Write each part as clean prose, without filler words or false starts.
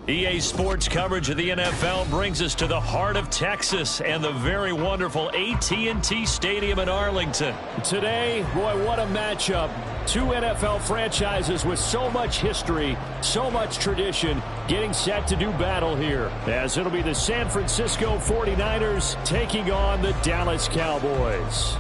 EA Sports coverage of the NFL brings us to the heart of Texas and the very wonderful AT&T Stadium in Arlington. Today, boy, what a matchup. Two NFL franchises with so much history, so much tradition, getting set to do battle here. As it'll be the San Francisco 49ers taking on the Dallas Cowboys.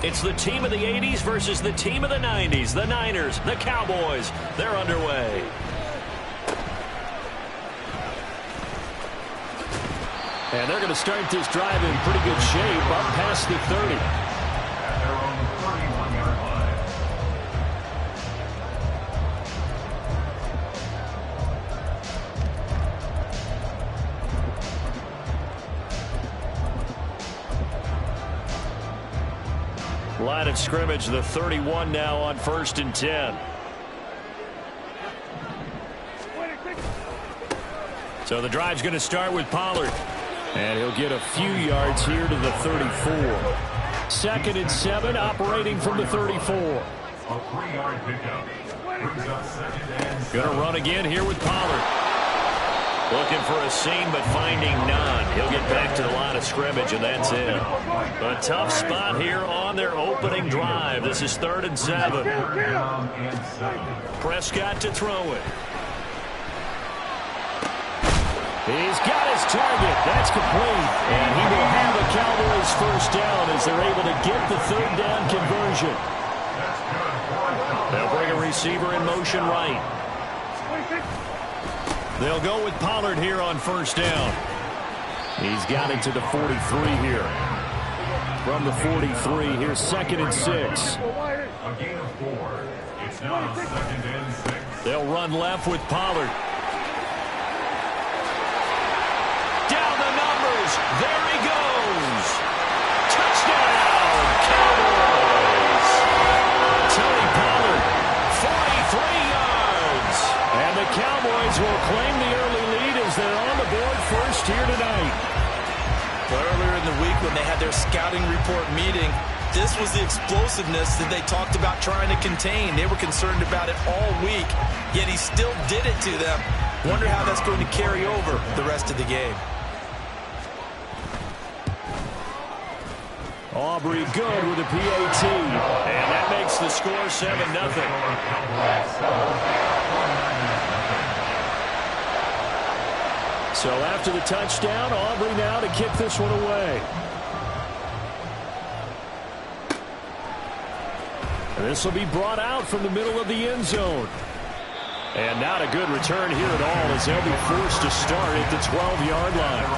It's the team of the 80s versus the team of the 90s. The Niners, the Cowboys, they're underway. And they're going to start this drive in pretty good shape, up past the 30. Line of scrimmage, the 31 now on 1st and 10. So the drive's going to start with Pollard. And he'll get a few yards here to the 34. 2nd and 7, operating from the 34. A 3-yard pickup. Brings up 2nd and 7. Going to run again here with Pollard. Looking for a seam, but finding none. He'll get back to the line of scrimmage, and that's it. A tough spot here on their opening drive. This is 3rd and 7. Prescott to throw it. He's got his target. That's complete. And he will have a Cowboys first down as they're able to get the 3rd down conversion. They'll bring a receiver in motion right. They'll go with Pollard here on 1st down. He's got it to the 43 here. From the 43, here's 2nd and 6. A gain of 4. It's now 2nd and 6. They'll run left with Pollard. Down the numbers. There he goes. Touchdown, Cowboys. Tony Pollard, 43 yards. And the Cowboys will claim the early lead as they're on the board first here tonight. Earlier in the week when they had their scouting report meeting, this was the explosiveness that they talked about trying to contain. They were concerned about it all week, yet he still did it to them. Wonder how that's going to carry over the rest of the game. Aubrey good with a PAT. And that makes the score 7-0. So after the touchdown, Aubrey now to kick this one away. And this will be brought out from the middle of the end zone. And not a good return here at all as they'll be forced to start at the 12-yard line.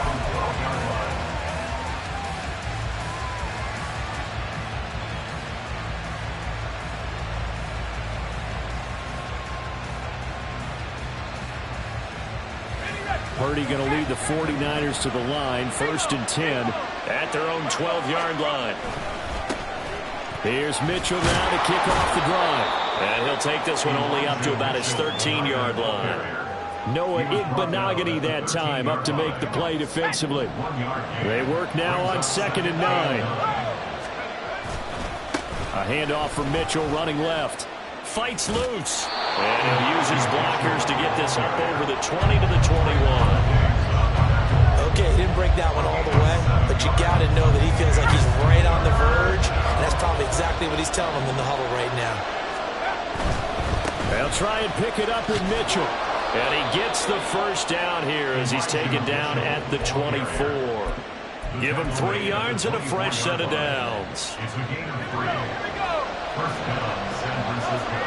Purdy going to lead the 49ers to the line, 1st and 10. At their own 12-yard line. Here's Mitchell now to kick off the drive. And he'll take this one only up to about his 13-yard line. Noah Igbenogany that time up to make the play defensively. They work now on 2nd and 9. A handoff from Mitchell running left. Fights loose. And he'll use his blockers to get this up over the 20 to the 21. Okay, he didn't break that one all the way, but you got to know that he feels like he's right on the verge, and that's probably exactly what he's telling them in the huddle right now. They'll try and pick it up with Mitchell. And he gets the first down here as he's taken down at the 24. Give him 3 yards and a fresh set of downs. It's a gain of 3. First down, San Francisco.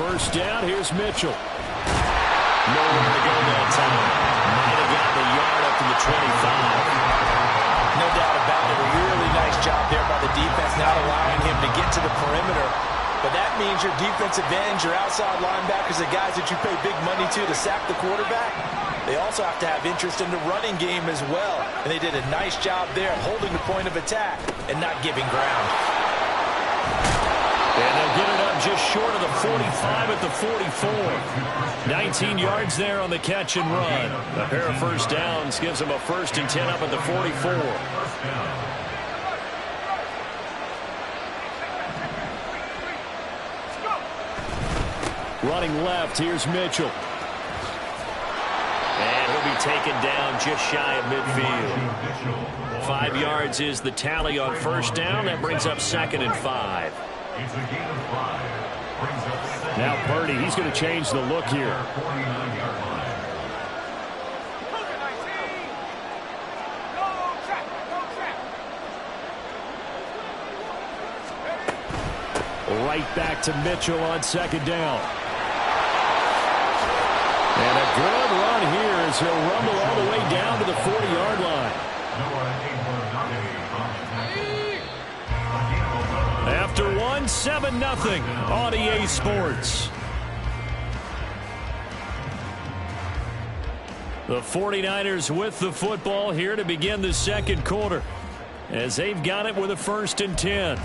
First down, here's Mitchell. Nowhere to go that time. Might have gotten the yard up to the 25. No doubt about it. A really nice job there by the defense, not allowing him to get to the perimeter. But that means your defensive ends, your outside linebackers, the guys that you pay big money to sack the quarterback, they also have to have interest in the running game as well. And they did a nice job there holding the point of attack and not giving ground. And they'll get it up just short of the 45 at the 44. 19 yards there on the catch and run. A pair of first downs gives them a 1st and 10 up at the 44. Running left, here's Mitchell. And he'll be taken down just shy of midfield. 5 yards is the tally on first down. That brings up 2nd and 5. It's a gain of 5. Now Purdy, he's going to change the look here. 49-yard line. Right back to Mitchell on 2nd down. And a good run here as he'll rumble all the way down to the 40-yard line. After one, 7-0 on EA Sports. The 49ers with the football here to begin the 2nd quarter as they've got it with a 1st and 10.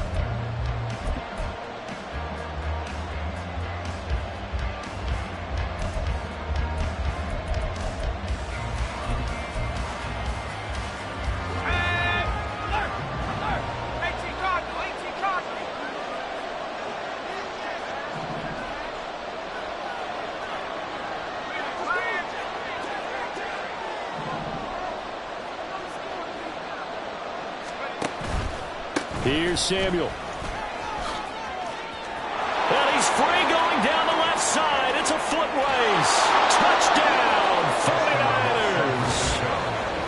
Here's Samuel. And he's free going down the left side. It's a foot race. Touchdown, 49ers.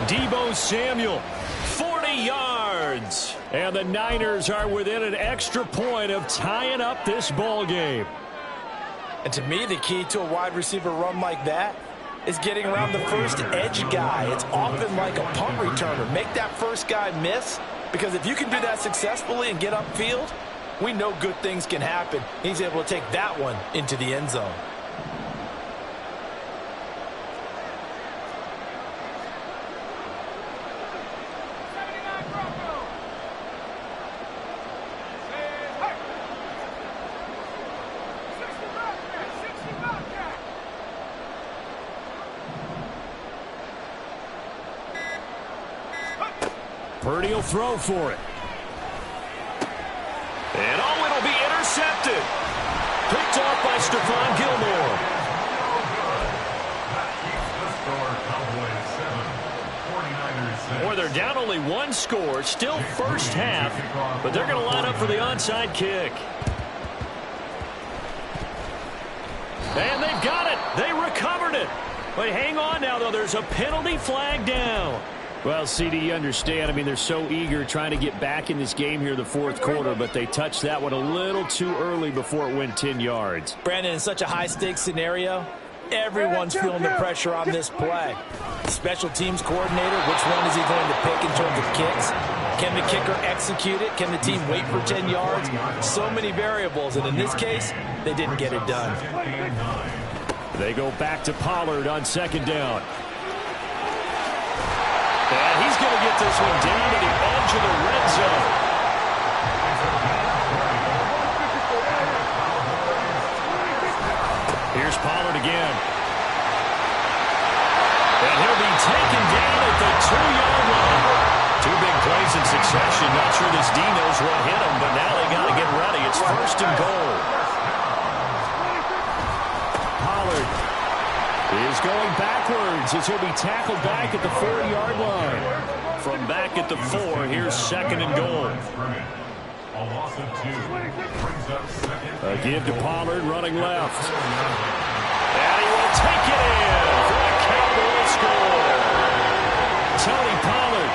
Deebo Samuel, 40 yards. And the Niners are within an extra point of tying up this ball game. And to me, the key to a wide receiver run like that is getting around the first edge guy. It's often like a punt returner. Make that first guy miss, because if you can do that successfully and get upfield, we know good things can happen. He's able to take that one into the end zone. Purdy will throw for it. And oh, it'll be intercepted. Picked off by Stephon Gilmore. Boy, they're down only 1 score. Still first half, but they're going to line up for the onside kick. And they've got it. They recovered it. But hang on now, though. There's a penalty flag down. Well, CD, you understand. I mean, they're so eager trying to get back in this game here the 4th quarter, but they touched that one a little too early before it went 10 yards. Brandon, in such a high-stakes scenario, everyone's feeling the pressure on this play. Special teams coordinator, which one is he going to pick in terms of kicks? Can the kicker execute it? Can the team wait for 10 yards? So many variables, and in this case, they didn't get it done. They go back to Pollard on 2nd down. And he's going to get this one down to the edge of the red zone. Here's Pollard again. And he'll be taken down at the 2-yard line. 2 big plays in succession. Not sure this D knows what hit him, but now they got to get ready. It's 1st and goal. Pollard is going backwards as he'll be tackled back at the 40-yard line. From back at the 4, here's 2nd and goal. A give to Pollard, running left. And he will take it in for a Cowboy score. Tony Pollard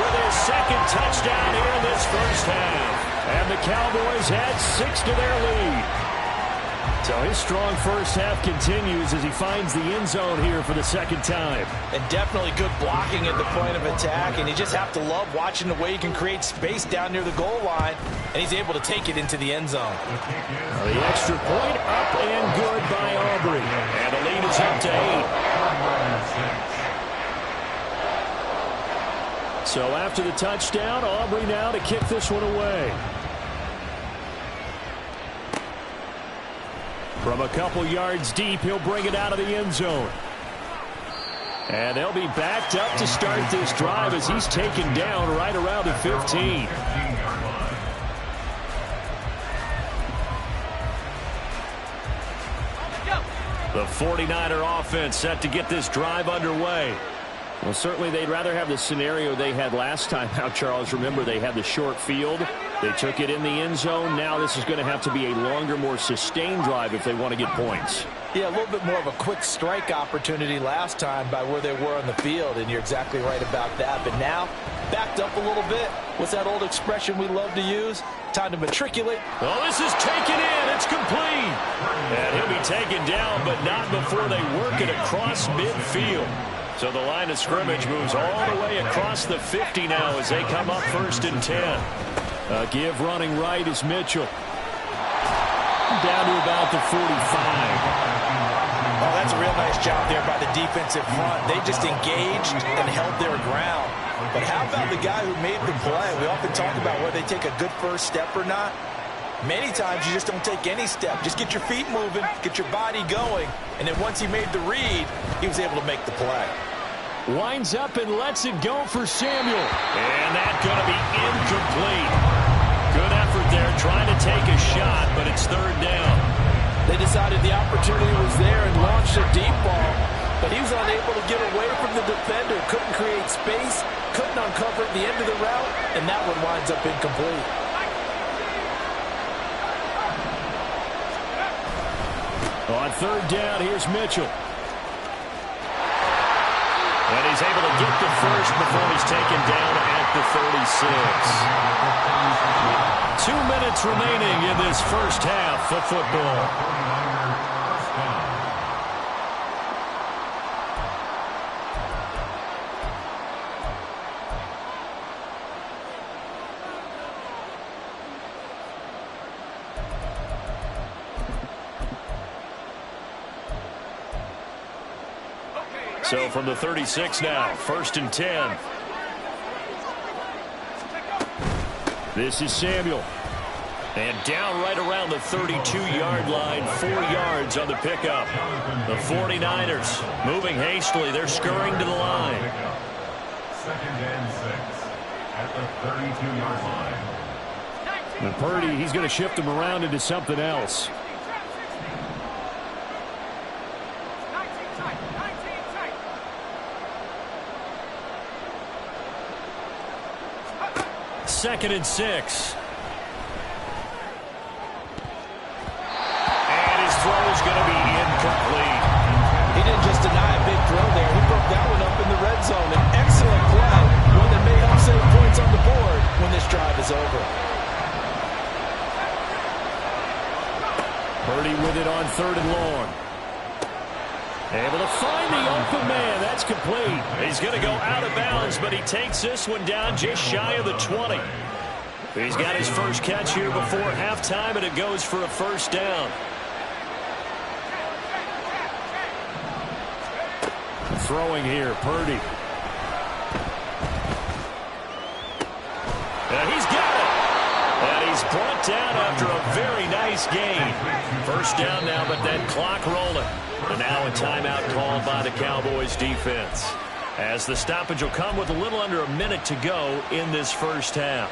with his 2nd touchdown here in this first half. And the Cowboys add 6 to their lead. So his strong first half continues as he finds the end zone here for the second time. And definitely good blocking at the point of attack, and you just have to love watching the way he can create space down near the goal line, and he's able to take it into the end zone. The extra point up and good by Aubrey. And the lead is up to 8. So after the touchdown, Aubrey now to kick this one away. From a couple yards deep, he'll bring it out of the end zone. And they'll be backed up to start this drive as he's taken down right around the 15. The 49er offense set to get this drive underway. Well, certainly they'd rather have the scenario they had last time out, Charles. Remember, they had the short field. They took it in the end zone. Now this is going to have to be a longer, more sustained drive if they want to get points. Yeah, a little bit more of a quick strike opportunity last time by where they were on the field, and you're exactly right about that. But now, backed up a little bit. What's that old expression we love to use? Time to matriculate. Well, this is taken in. It's complete. And he'll be taken down, but not before they work it across midfield. So the line of scrimmage moves all the way across the 50 now as they come up 1st and 10. Give running right is Mitchell. Down to about the 45. Oh, that's a real nice job there by the defensive front. They just engaged and held their ground. But how about the guy who made the play? We often talk about whether they take a good first step or not. Many times you just don't take any step. Just get your feet moving, get your body going, and then once he made the read, he was able to make the play. Winds up and lets it go for Samuel. And that's going to be incomplete. Good effort there trying to take a shot, but it's 3rd down. They decided the opportunity was there and launched a deep ball, but he was unable to get away from the defender, couldn't create space, couldn't uncover the end of the route, and that one winds up incomplete. On 3rd down, here's Mitchell. And he's able to get the first before he's taken down at the 36. 2 minutes remaining in this first half of football. So from the 36 now, 1st and 10. This is Samuel. And down right around the 32-yard line, 4 yards on the pickup. The 49ers moving hastily. They're scurrying to the line. 2nd and 6 at the 32-yard line. And Purdy, he's going to shift them around into something else. Second and 6. And his throw is going to be incomplete. He didn't just deny a big throw there. He broke that one up in the red zone. An excellent play, one that may help save points on the board when this drive is over. Purdy with it on 3rd and long. Able to find the open man. That's complete. He's going to go out of bounds, but he takes this one down just shy of the 20. He's got his first catch here before halftime, and it goes for a 1st down. Throwing here, Purdy. And he's got it. And he's brought down after a very nice gain. 1st down now, but that clock rolling. And now a timeout called by the Cowboys defense, as the stoppage will come with a little under a minute to go in this first half.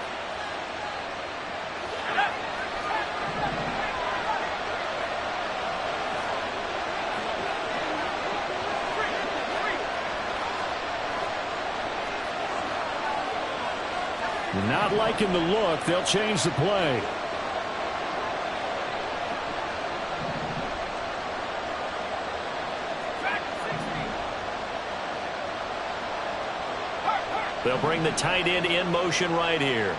Not liking the look. They'll change the play. They'll bring the tight end in motion right here.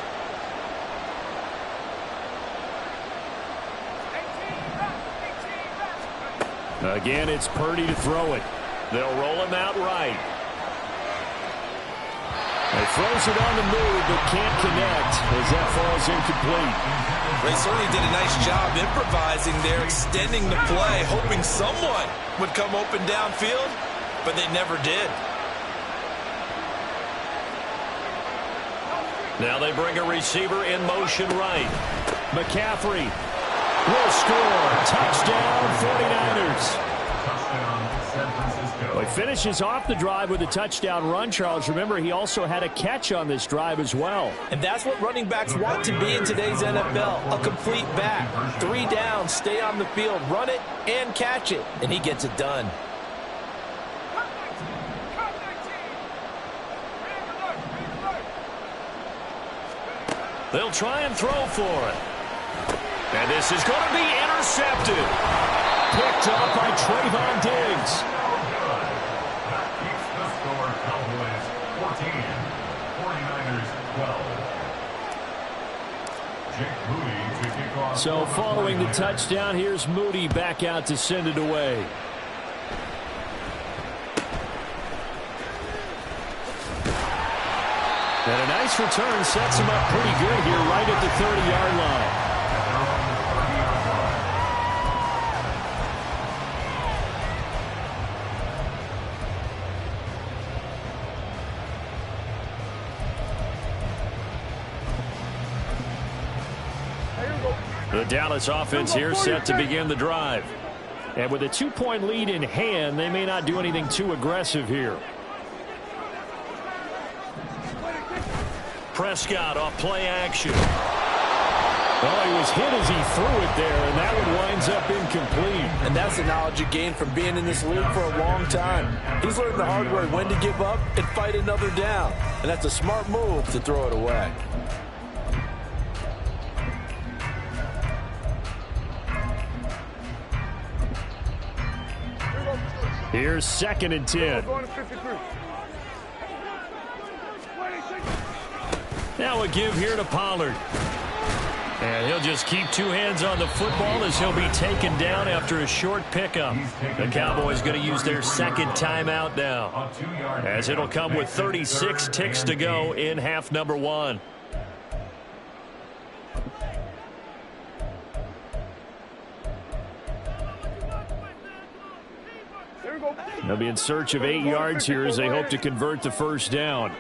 Again, it's Purdy to throw it. They'll roll him out right. He throws it on the move, but can't connect as that falls incomplete. They certainly did a nice job improvising there, extending the play, hoping someone would come open downfield, but they never did. Now they bring a receiver in motion right. McCaffrey will score. Touchdown, 49ers. Touchdown, San Francisco. Well, he finishes off the drive with a touchdown run, Charles. Remember, he also had a catch on this drive as well. And that's what running backs want to be in today's NFL, a complete back. 3 downs, stay on the field, run it, and catch it. And he gets it done. They'll try and throw for it. And this is going to be intercepted. Picked up by Trayvon Diggs. That keeps the score. Cowboys 14, 49ers 12. Jake Moody to kick off. So following the touchdown, here's Moody back out to send it away. And a nice return sets him up pretty good here right at the 30-yard line. The Dallas offense here set to begin the drive. And with a 2-point lead in hand, they may not do anything too aggressive here. Prescott off play action. Well, he was hit as he threw it there, and that one winds up incomplete. And that's the knowledge you gain from being in this league for a long time. He's learned the hard way when to give up and fight another down. And that's a smart move to throw it away. Here's 2nd and 10. Now a give here to Pollard. And he'll just keep 2 hands on the football as he'll be taken down after a short pickup. The Cowboys going to use their 2nd timeout now, as it'll come with 36 ticks to go in half number 1. They'll be in search of 8 yards here as they hope to convert the first down.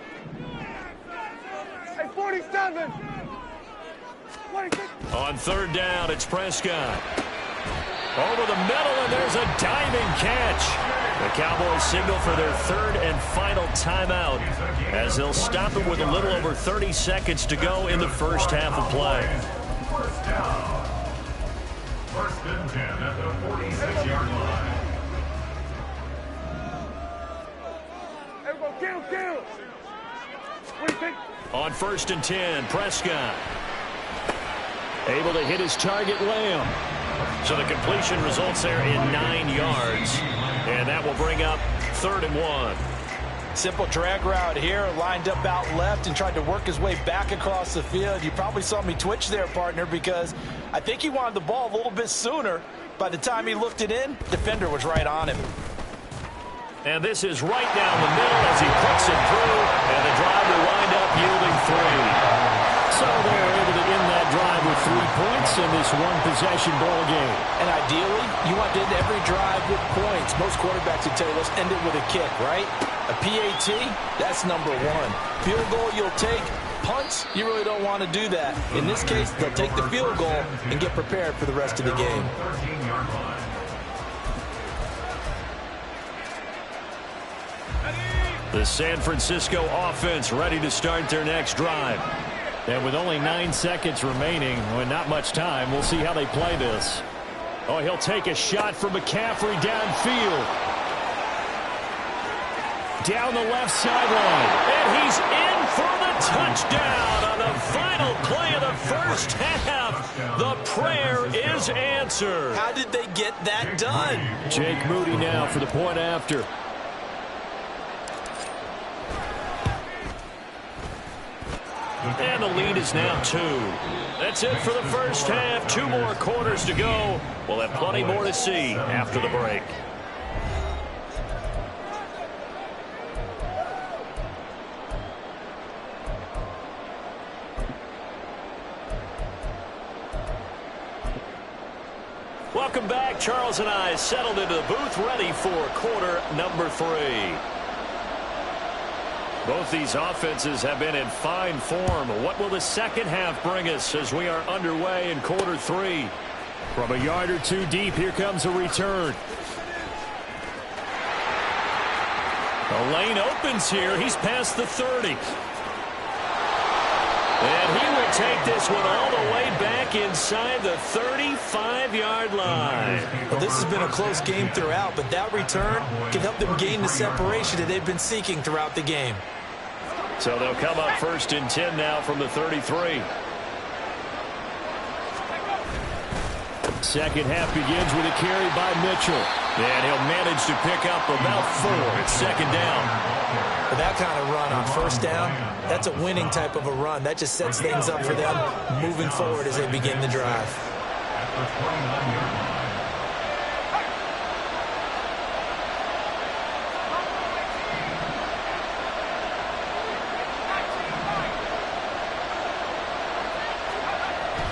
On 3rd down, it's Prescott. Over the middle, and there's a diving catch. The Cowboys signal for their 3rd and final timeout, as they'll stop it with a little over 30 seconds to go in the first half of play. First down. 1st and 10 at the 46-yard line. On 1st and 10, Prescott. Able to hit his target, Lamb. So the completion results there in 9 yards. And that will bring up 3rd and 1. Simple drag route here, lined up out left and tried to work his way back across the field. You probably saw me twitch there, partner, because I think he wanted the ball a little bit sooner. By the time he looked it in, defender was right on him. And this is right down the middle as he puts it through, and the drive will wind up yielding 3. So they're able to end that drive with 3 points in this one-possession ball game. And ideally, you want to end every drive with points. Most quarterbacks would tell you, let's end it with a kick, right? A PAT, that's number 1. Field goal you'll take. Punts, you really don't want to do that. In this case, they'll take the field goal and get prepared for the rest of the game. 13-yard line. The San Francisco offense ready to start their next drive. And with only 9 seconds remaining, well, not much time, we'll see how they play this. Oh, he'll take a shot from McCaffrey downfield. Down the left sideline. And he's in for the touchdown on the final play of the first half. The prayer is answered. How did they get that done? Jake Moody now for the point after. The And the lead is now 2. That's it for the first half. 2 more quarters to go. We'll have plenty more to see after the break. Welcome back. Charles and I settled into the booth, ready for quarter number 3. Both these offenses have been in fine form. What will the second half bring us as we are underway in quarter 3? From a yard or 2 deep, here comes a return. The lane opens here. He's past the 30. And he will take this one all the way back inside the 35-yard line. Well, this has been a close game throughout, but that return can help them gain the separation that they've been seeking throughout the game. So they'll come up 1st and 10 now from the 33. Second half begins with a carry by Mitchell. And he'll manage to pick up about 4. It's 2nd down. But that kind of run on 1st down, that's a winning type of a run. That just sets things up for them moving forward as they begin the drive.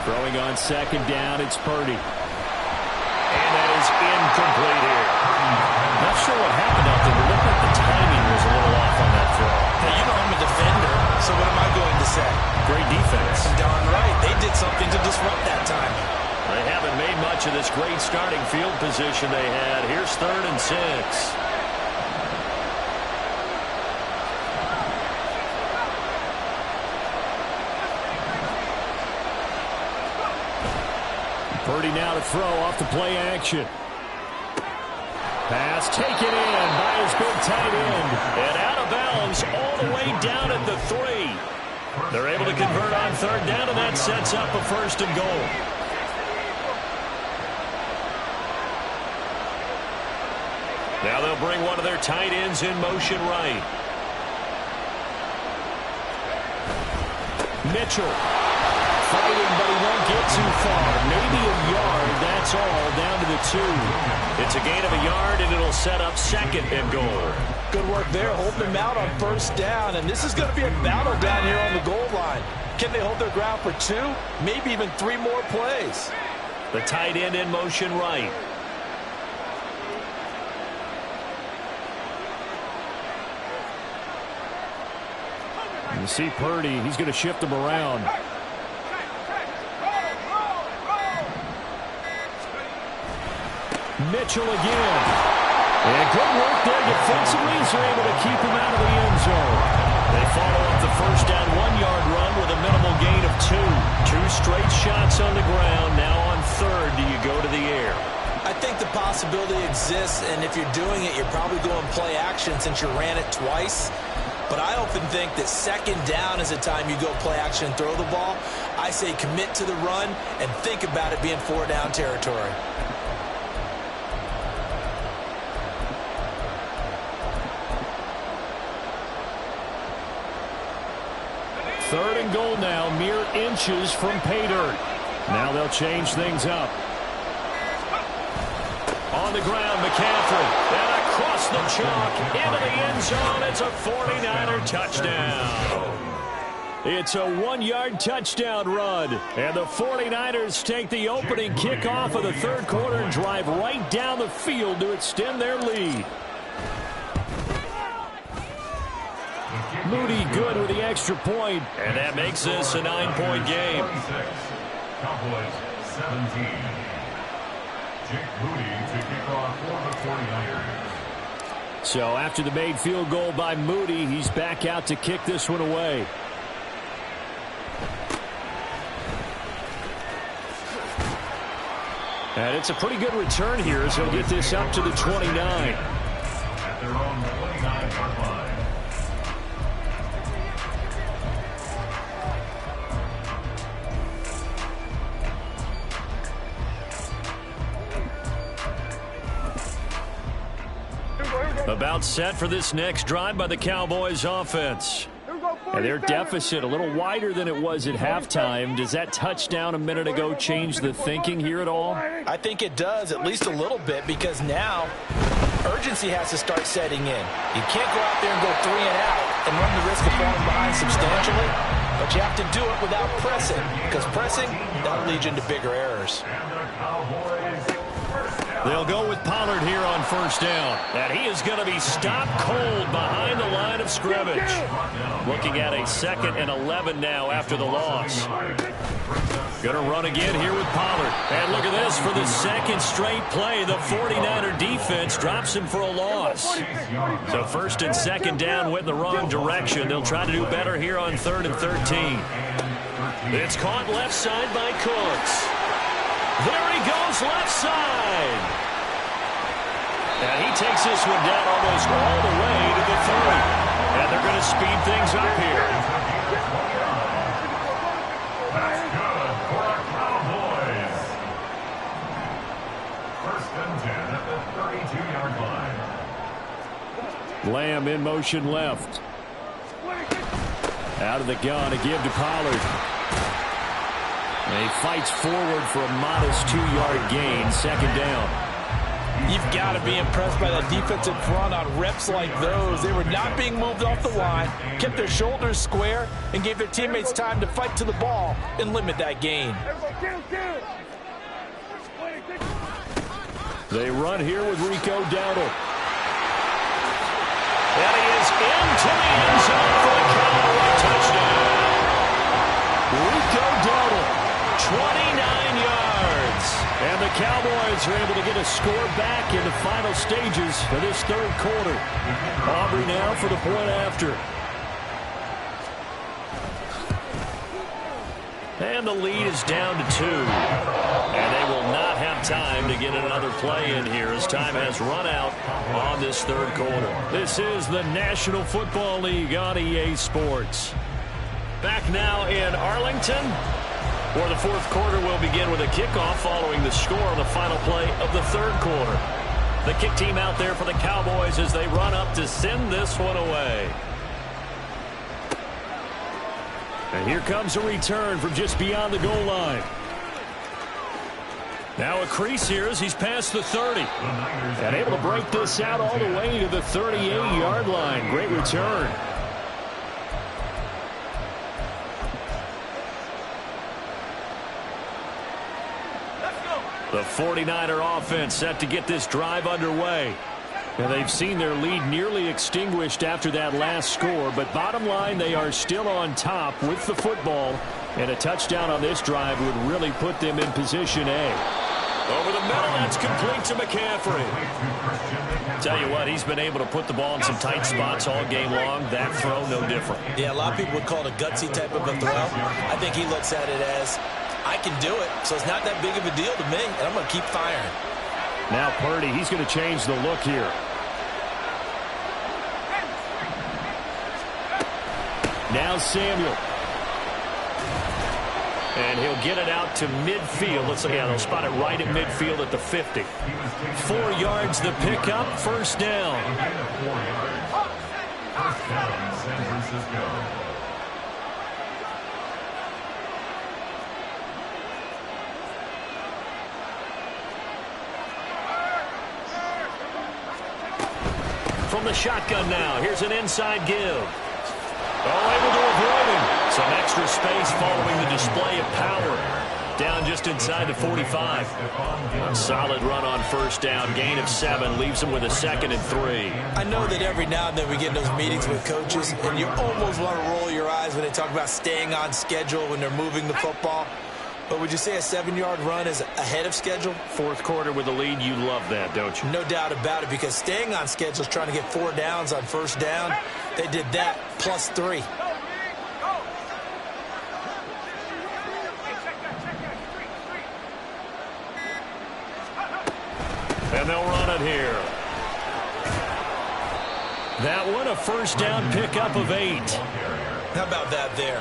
Throwing on 2nd down, it's Purdy. And that is incomplete here. Not sure what happened out there, but it looked like the timing was a little off on that throw. Now, you know I'm a defender, so what am I going to say? Great defense. Darn right. They did something to disrupt that timing. They haven't made much of this great starting field position they had. Here's 3rd and 6. Purdy now to throw off the play action. Pass taken in by his big tight end. And out of bounds all the way down at the 3. They're able to convert on 3rd down, and that sets up a 1st and goal. Now they'll bring one of their tight ends in motion right. Mitchell. Fighting, but he won't get too far. Maybe a yard, that's all, down to the 2. It's a gain of a yard, and it'll set up 2nd and goal. Good work there, holding them out on 1st down, and this is going to be a battle down here on the goal line. Can they hold their ground for 2, maybe even 3 more plays? The tight end in motion right. You see Purdy, he's going to shift him around. Mitchell again. And good work there defensively as they're able to keep him out of the end zone. They follow up the 1st down 1-yard run with a minimal gain of 2. 2 straight shots on the ground. Now on 3rd, do you go to the air? I think the possibility exists, and if you're doing it, you're probably going play action since you ran it twice. But I often think that 2nd down is the time you go play action and throw the ball. I say commit to the run and think about it being 4-down territory. Third and goal now, mere inches from pay dirt. Now they'll change things up. On the ground, McCaffrey. And across the chalk, into the end zone. It's a 49er touchdown. It's a 1-yard touchdown run. And the 49ers take the opening kickoff of the 3rd quarter and drive right down the field to extend their lead. Moody good with the extra point. And that makes this a 9-point game. Cowboys 17. Jake Moody to kick off for the 49ers. So after the made field goal by Moody, he's back out to kick this one away. And it's a pretty good return here as he'll get this up to the 29. At their own 29-yard line. About set for this next drive by the Cowboys offense. And their deficit a little wider than it was at halftime. Does that touchdown a minute ago change the thinking here at all? I think it does, at least a little bit, because now urgency has to start setting in. You can't go out there and go 3 and out and run the risk of falling behind substantially, but you have to do it without pressing, because pressing, that'll lead you into bigger errors. They'll go with Pollard here on first down. And he is going to be stopped cold behind the line of scrimmage. Looking at a 2nd and 11 now after the loss. Going to run again here with Pollard. And look at this, for the 2nd straight play, the 49er defense drops him for a loss. So 1st and 2nd down went in the wrong direction. They'll try to do better here on 3rd and 13. It's caught left side by Cooks. There he goes left side. And he takes this one down almost all the way to the 30. And they're going to speed things up here. That's good for the Cowboys. 1st and 10 at the 32-yard line. Lamb in motion left. Out of the gun, a give to Pollard. And he fights forward for a modest 2-yard gain, 2nd down. You've got to be impressed by that defensive front on reps like those. They were not being moved off the line, kept their shoulders square, and gave their teammates time to fight to the ball and limit that gain. They run here with Rico Dowdle. And he is into the end zone for the Cowboy touchdown. Rico Dowdle, 29 yards. And the Cowboys are able to get a score back in the final stages of this 3rd quarter. Aubrey now for the point after. And the lead is down to 2. And they will not have time to get another play in here as time has run out on this 3rd quarter. This is the National Football League on EA Sports. Back now in Arlington, where the 4th quarter will begin with a kickoff following the score on the final play of the 3rd quarter. The kick team out there for the Cowboys as they run up to send this one away. And here comes a return from just beyond the goal line. Now a crease here as he's past the 30. And able to break this out all the way to the 38-yard line. Great return. The 49er offense set to get this drive underway. And they've seen their lead nearly extinguished after that last score. But bottom line, they are still on top with the football. And a touchdown on this drive would really put them in position A. Over the middle, that's complete to McCaffrey. Tell you what, he's been able to put the ball in some tight spots all game long. That throw, no different. Yeah, a lot of people would call it a gutsy type of a throw. I think he looks at it as, I can do it, so it's not that big of a deal to me, and I'm going to keep firing. Now Purdy, he's going to change the look here. Now Samuel. And he'll get it out to midfield. Let's see, they'll spot it right at midfield at the 50. 4 yards the pickup, 1st down. First down, San Francisco. From the shotgun now, here's an inside give. Oh, able to avoid him. Some extra space following the display of power. Down just inside the 45. A solid run on 1st down. Gain of 7 leaves them with a 2nd and 3. I know that every now and then we get in those meetings with coaches, and you almost want to roll your eyes when they talk about staying on schedule when they're moving the football. But would you say a 7-yard run is ahead of schedule? 4th quarter with the lead, you love that, don't you? No doubt about it, because staying on schedule is trying to get 4 downs on 1st down. They did that plus 3. And they'll run it here. That one, a 1st down pickup of 8. How about that there?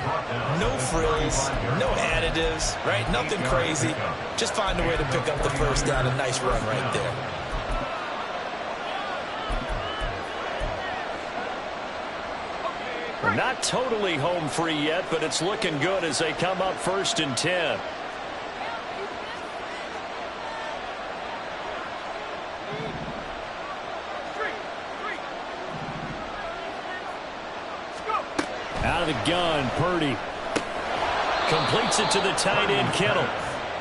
No frills, no additives, right? Nothing crazy. Just find a way to pick up the 1st down. A nice run right there. They're not totally home free yet, but it's looking good as they come up 1st and 10. Out of the gun, Purdy. Completes it to the tight end, Kittle.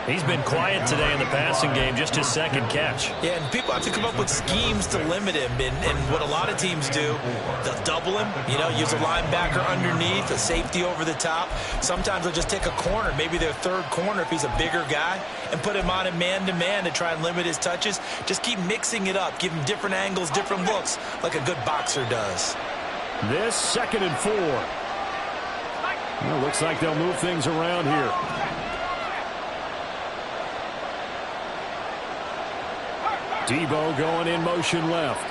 He's been quiet today in the passing game, just his 2nd catch. Yeah, and people have to come up with schemes to limit him. And what a lot of teams do, they'll double him, use a linebacker underneath, a safety over the top. Sometimes they'll just take a corner, maybe their 3rd corner if he's a bigger guy, and put him on a man-to-man to try and limit his touches. Just keep mixing it up, give him different angles, different looks, like a good boxer does. This 2nd and 4. Well, looks like they'll move things around here. Debo going in motion left.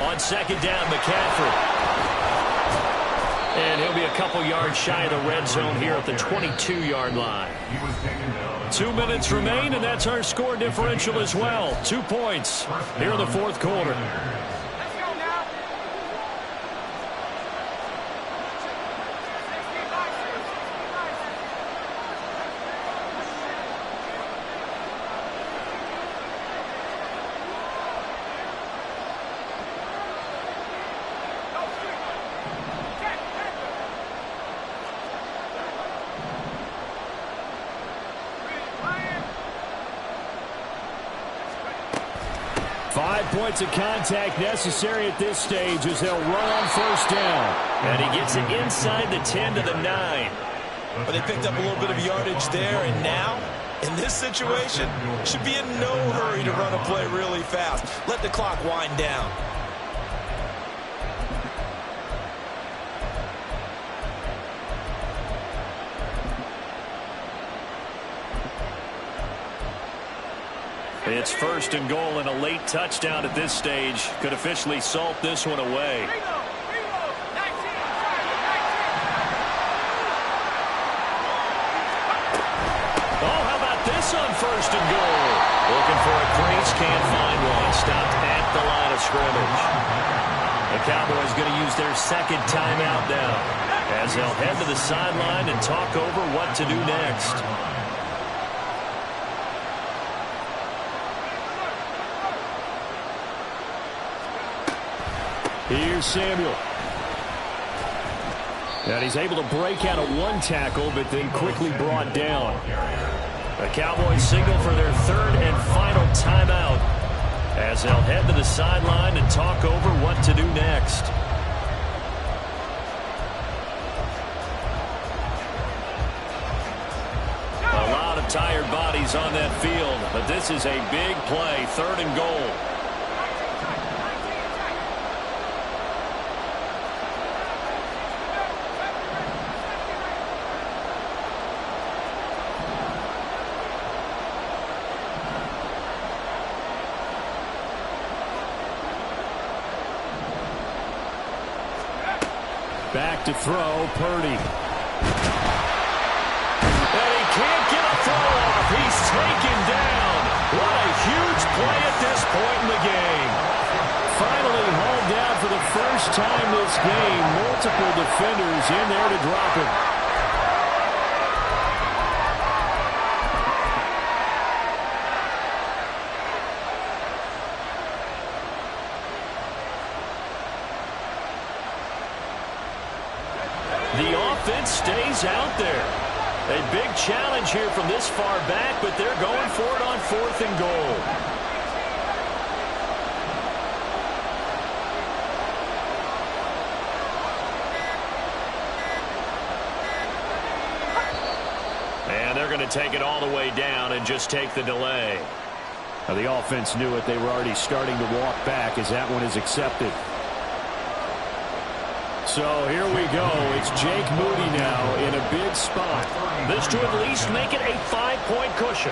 On 2nd down, McCaffrey. And he'll be a couple yards shy of the red zone here at the 22-yard line. 2 minutes remain, and that's our score differential as well. 2 points here in the 4th quarter. Points of contact necessary at this stage as they'll run on 1st down. And he gets it inside the 10 to the 9. But they picked up a little bit of yardage there, and now, in this situation, should be in no hurry to run a play really fast. Let the clock wind down. It's 1st and goal, and a late touchdown at this stage could officially salt this one away. Oh, how about this on 1st and goal? Looking for a crease, can't find one. Stopped at the line of scrimmage. The Cowboys going to use their 2nd timeout now as they'll head to the sideline and talk over what to do next. Here's Samuel. And he's able to break out of 1 tackle, but then quickly brought down. The Cowboys signal for their 3rd and final timeout as they'll head to the sideline and talk over what to do next. A lot of tired bodies on that field, but this is a big play, 3rd and goal. Back to throw, Purdy. And he can't get a throw off. He's taken down. What a huge play at this point in the game. Finally hauled down for the first time this game. Multiple defenders in there to drop him. The offense stays out there. A big challenge here from this far back, but they're going for it on 4th and goal. And they're going to take it all the way down and just take the delay. Now, the offense knew it. They were already starting to walk back as that one is accepted. So here we go. It's Jake Moody now in a big spot. This to at least make it a 5-point cushion.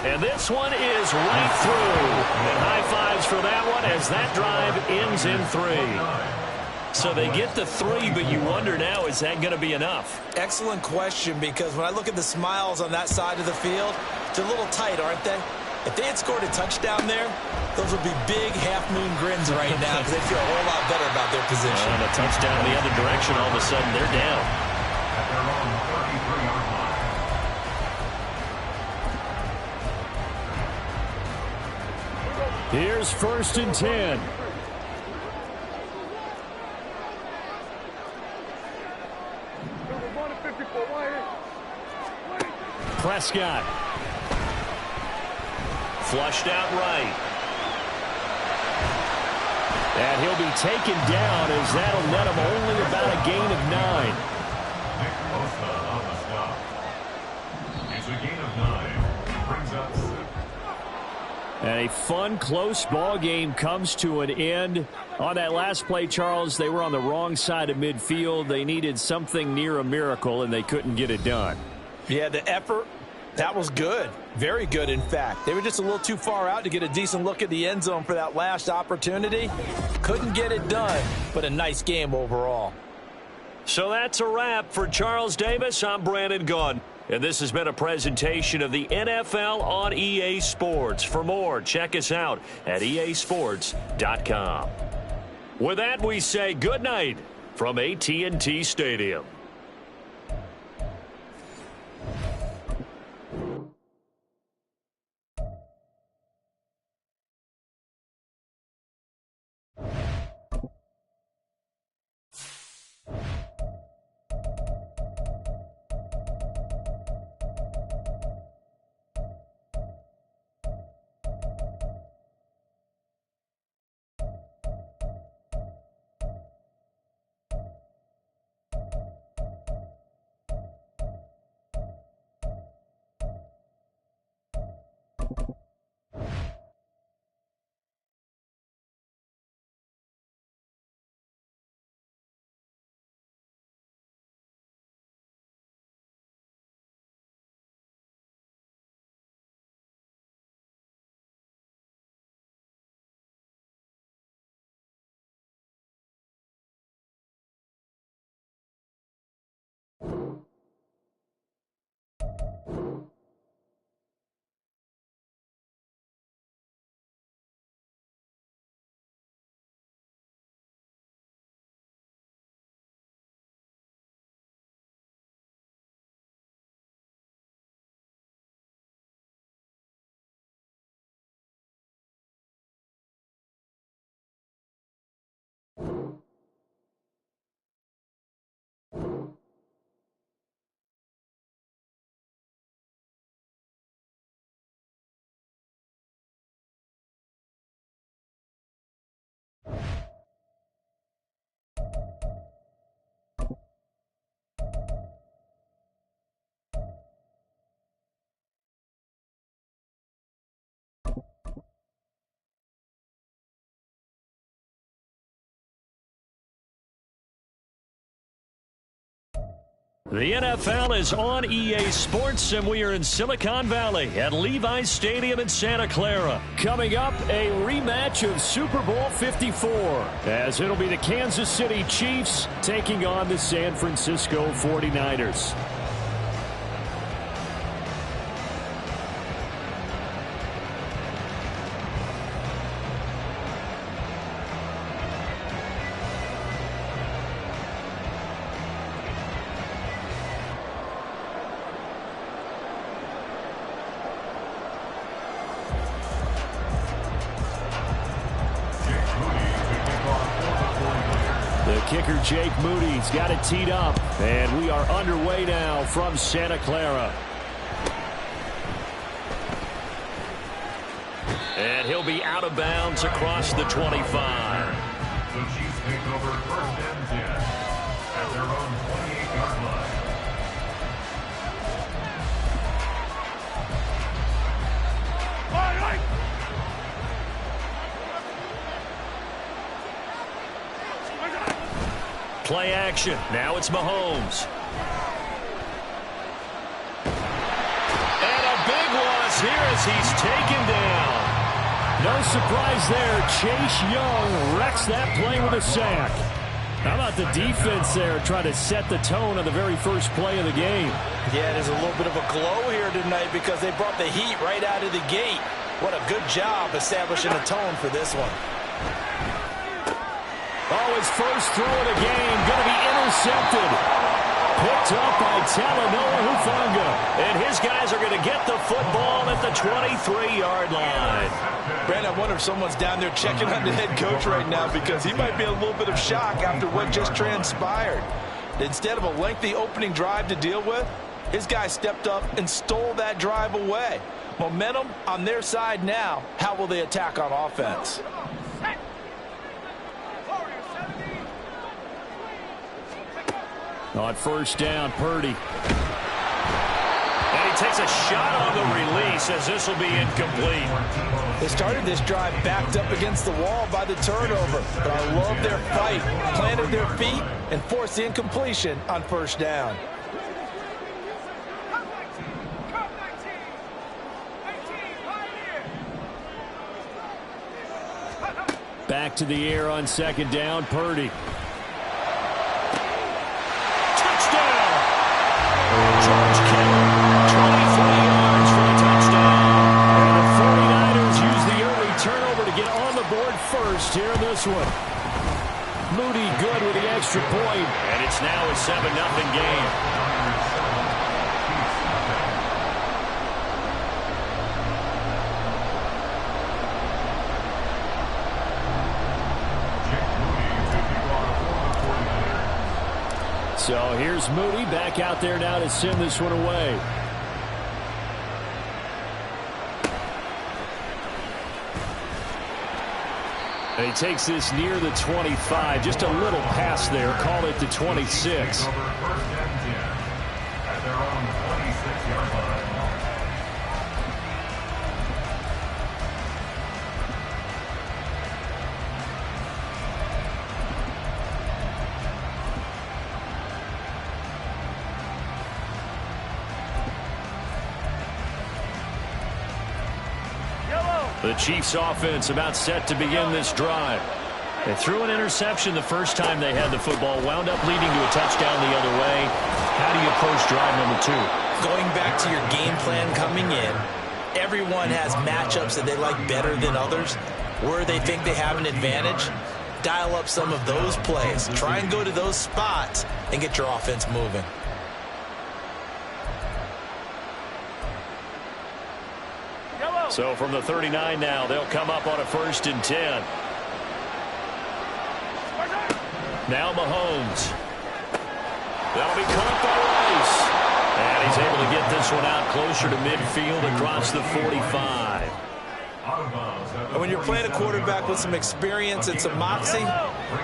And this one is right through. And high fives for that one as that drive ends in 3. So they get the 3, but you wonder now, is that going to be enough? Excellent question, because when I look at the smiles on that side of the field, they're a little tight, aren't they? If they had scored a touchdown there, those would be big half-moon grins right now because they feel a whole lot better about their position. And a touchdown the other direction, all of a sudden they're down. At their own 33-yard line. Here's 1st and 10. Prescott. Flushed out right. And he'll be taken down as that'll net him only about a gain of 9. Nick Bosa on the stop. It's a gain of 9. Brings up 6. And a fun, close ball game comes to an end. On that last play, Charles, they were on the wrong side of midfield. They needed something near a miracle, and they couldn't get it done. Yeah, the effort, that was good. Very good, in fact. They were just a little too far out to get a decent look at the end zone for that last opportunity. Couldn't get it done, but a nice game overall. So that's a wrap for Charles Davis. I'm Brandon Gaudin. And this has been a presentation of the NFL on EA Sports. For more, check us out at easports.com. With that, we say good night from AT&T Stadium. The NFL is on EA Sports, and we are in Silicon Valley at Levi's Stadium in Santa Clara. Coming up, a rematch of Super Bowl 54, as it'll be the Kansas City Chiefs taking on the San Francisco 49ers. Kicker Jake Moody's got it teed up, and we are underway now from Santa Clara. And he'll be out of bounds across the 25. The Chiefs take over 1st and 10 at their own 28-yard line. Play action. Now it's Mahomes. And a big loss here as he's taken down. No surprise there. Chase Young wrecks that play with a sack. How about the defense there trying to set the tone on the very first play of the game? Yeah, there's a little bit of a glow here tonight because they brought the heat right out of the gate. What a good job establishing a tone for this one. Oh, his first throw of the game going to be intercepted. Picked up by Talanoa Hufanga. And his guys are going to get the football at the 23-yard line. Brandon, I wonder if someone's down there checking on the head coach right now because he might be in a little bit of shock after what just transpired. Instead of a lengthy opening drive to deal with, his guy stepped up and stole that drive away. Momentum on their side now. How will they attack on offense? On first down, Purdy. And he takes a shot on the release as this will be incomplete. They started this drive backed up against the wall by the turnover, but I love their fight, planted their feet, and forced the incompletion on first down. Back to the air on second down, Purdy. George Kittle, 23 yards for a touchdown. And the 49ers use the early turnover to get on the board first here in this one. Moody good with the extra point. And it's now a 7-0 game. So here's Moody back out there now to send this one away. And he takes this near the 25. Just a little pass there. Call it the 26. At their own 26-yard line. The Chiefs offense about set to begin this drive. They threw an interception the first time they had the football, wound up leading to a touchdown the other way. How do you approach drive number 2? Going back to your game plan coming in, everyone has matchups that they like better than others. Where they think they have an advantage, dial up some of those plays. Try and go to those spots and get your offense moving. So from the 39 now, they'll come up on a 1st and 10. Now Mahomes. That'll be caught by Rice. And he's able to get this one out closer to midfield across the 45. And when you're playing a quarterback with some experience and some moxie,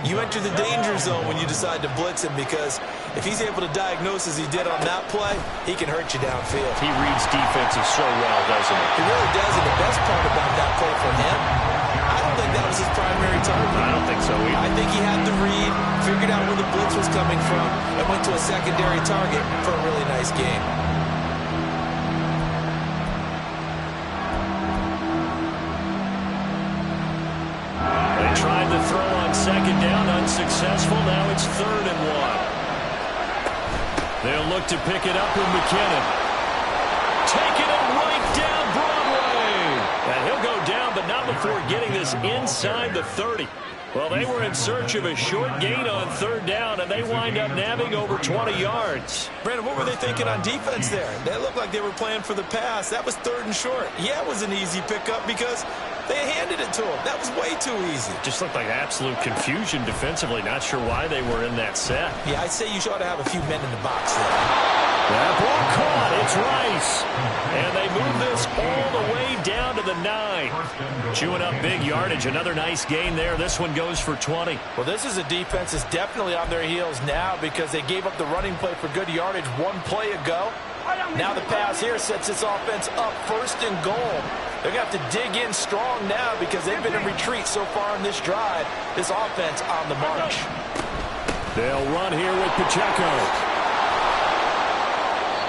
you enter the danger zone when you decide to blitz him, because if he's able to diagnose as he did on that play, he can hurt you downfield. He reads defenses so well, doesn't he? He really does, and the best part about that play for him, I don't think that was his primary target. I don't think so either. I think he had the read, figured out where the blitz was coming from, and went to a secondary target for a really nice game. Tried to throw on second down, unsuccessful. Now it's 3rd and 1. They'll look to pick it up with McKinnon. Taking it right down Broadway. And he'll go down, but not before getting this inside the 30. Well, they were in search of a short gain on 3rd down, and they wind up nabbing over 20 yards. Brandon, what were they thinking on defense there? They looked like they were playing for the pass. That was 3rd and short. Yeah, it was an easy pickup because they handed it to him. That was way too easy. Just looked like absolute confusion defensively. Not sure why they were in that set. Yeah, I'd say you ought to have a few men in the box there. That ball caught. It's Rice. And they move this all the way down to the 9. Chewing up big yardage. Another nice gain there. This one goes for 20. Well, this is a defense that's definitely on their heels now because they gave up the running play for good yardage one play ago. Now the pass here sets this offense up 1st and goal. They're going to have to dig in strong now because they've been in retreat so far in this drive. This offense on the march. They'll run here with Pacheco.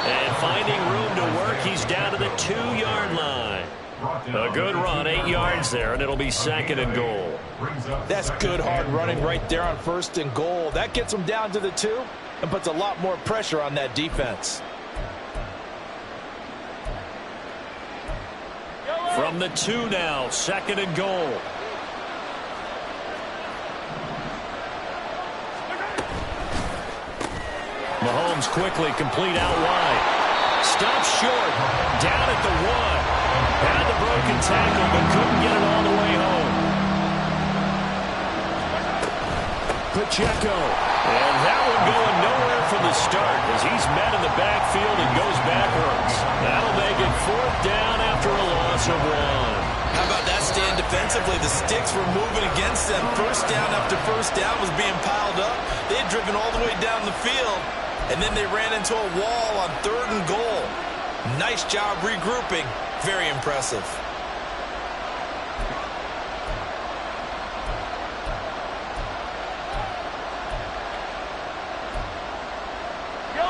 And finding room to work, he's down to the 2-yard line. A good run, 8 yards there, and it'll be 2nd and goal. That's good hard running right there on 1st and goal. That gets them down to the 2 and puts a lot more pressure on that defense. From From the 2 now, 2nd and goal. Mahomes quickly complete out wide. Stops short. Down at the 1. Had the broken tackle, but couldn't get it all the way home. Pacheco. And that one going nowhere from the start as he's met in the backfield and goes backwards. That'll make it 4th down after a loss of 1. How about that stand defensively? The sticks were moving against them. First down after first down was being piled up. They had driven all the way down the field, and then they ran into a wall on 3rd and goal. Nice job regrouping. Very impressive.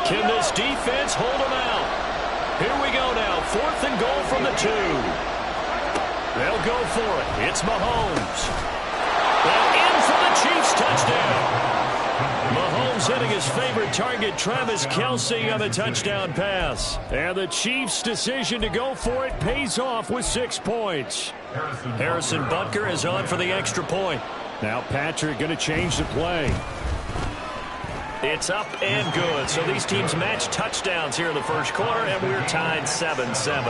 Can this defense hold them out? Here we go now. 4th and goal from the 2. They'll go for it. It's Mahomes. And in for the Chiefs touchdown. Mahomes hitting his favorite target, Travis Kelce, on the touchdown pass. And the Chiefs' decision to go for it pays off with 6 points. Harrison Butker is on for the extra point. Now Patrick going to change the play. It's up and good. So these teams match touchdowns here in the first quarter, and we're tied 7-7.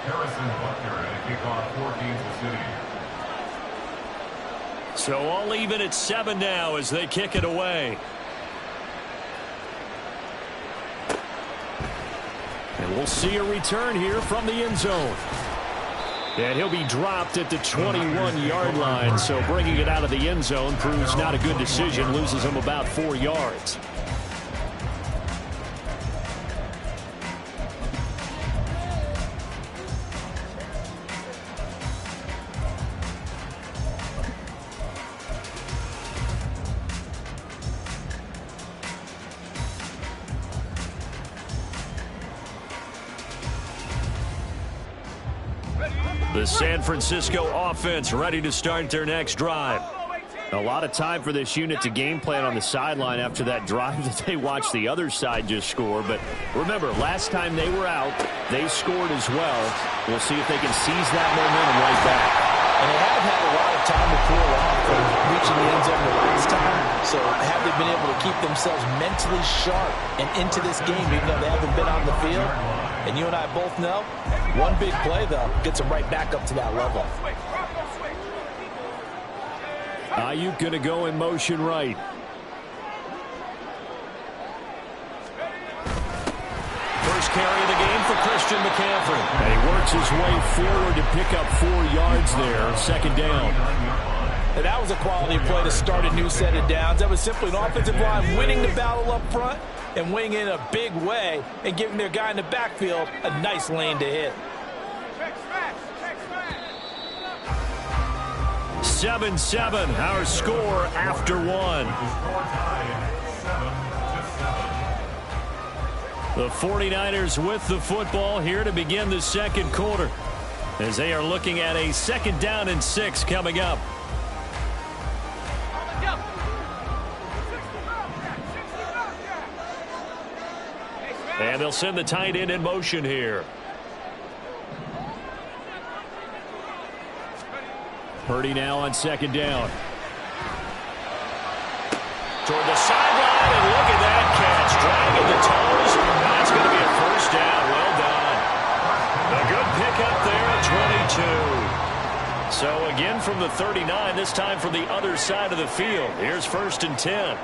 Harrison Butker and a kickoff for Kansas City. So all even at 7 now as they kick it away. And we'll see a return here from the end zone. And he'll be dropped at the 21-yard line. So bringing it out of the end zone proves not a good decision. Loses him about 4 yards. The San Francisco offense ready to start their next drive. A lot of time for this unit to game plan on the sideline after that drive that they watched the other side just score. But remember, last time they were out, they scored as well. We'll see if they can seize that momentum right back. And they haven't had a lot of time to cool off from reaching the end zone the last time. So have they been able to keep themselves mentally sharp and into this game even though they haven't been on the field? And you and I both know, one big play, though, gets them right back up to that level. Ayuk going to go in motion right. First carry of the game for Christian McCaffrey. And he works his way forward to pick up 4 yards there. 2nd down. And that was a quality play to start a new set of downs. That was simply an offensive line winning the battle up front and winning in a big way and giving their guy in the backfield a nice lane to hit. 7-7, our score after 1. The 49ers with the football here to begin the 2nd quarter as they are looking at a 2nd down and 6 coming up. And they'll send the tight end in motion here. Purdy now on 2nd down. Toward the sideline, and look at that catch. Dragging the toes. That's going to be a 1st down. Well done. A good pickup there at 22. So again from the 39, this time from the other side of the field. Here's 1st and 10.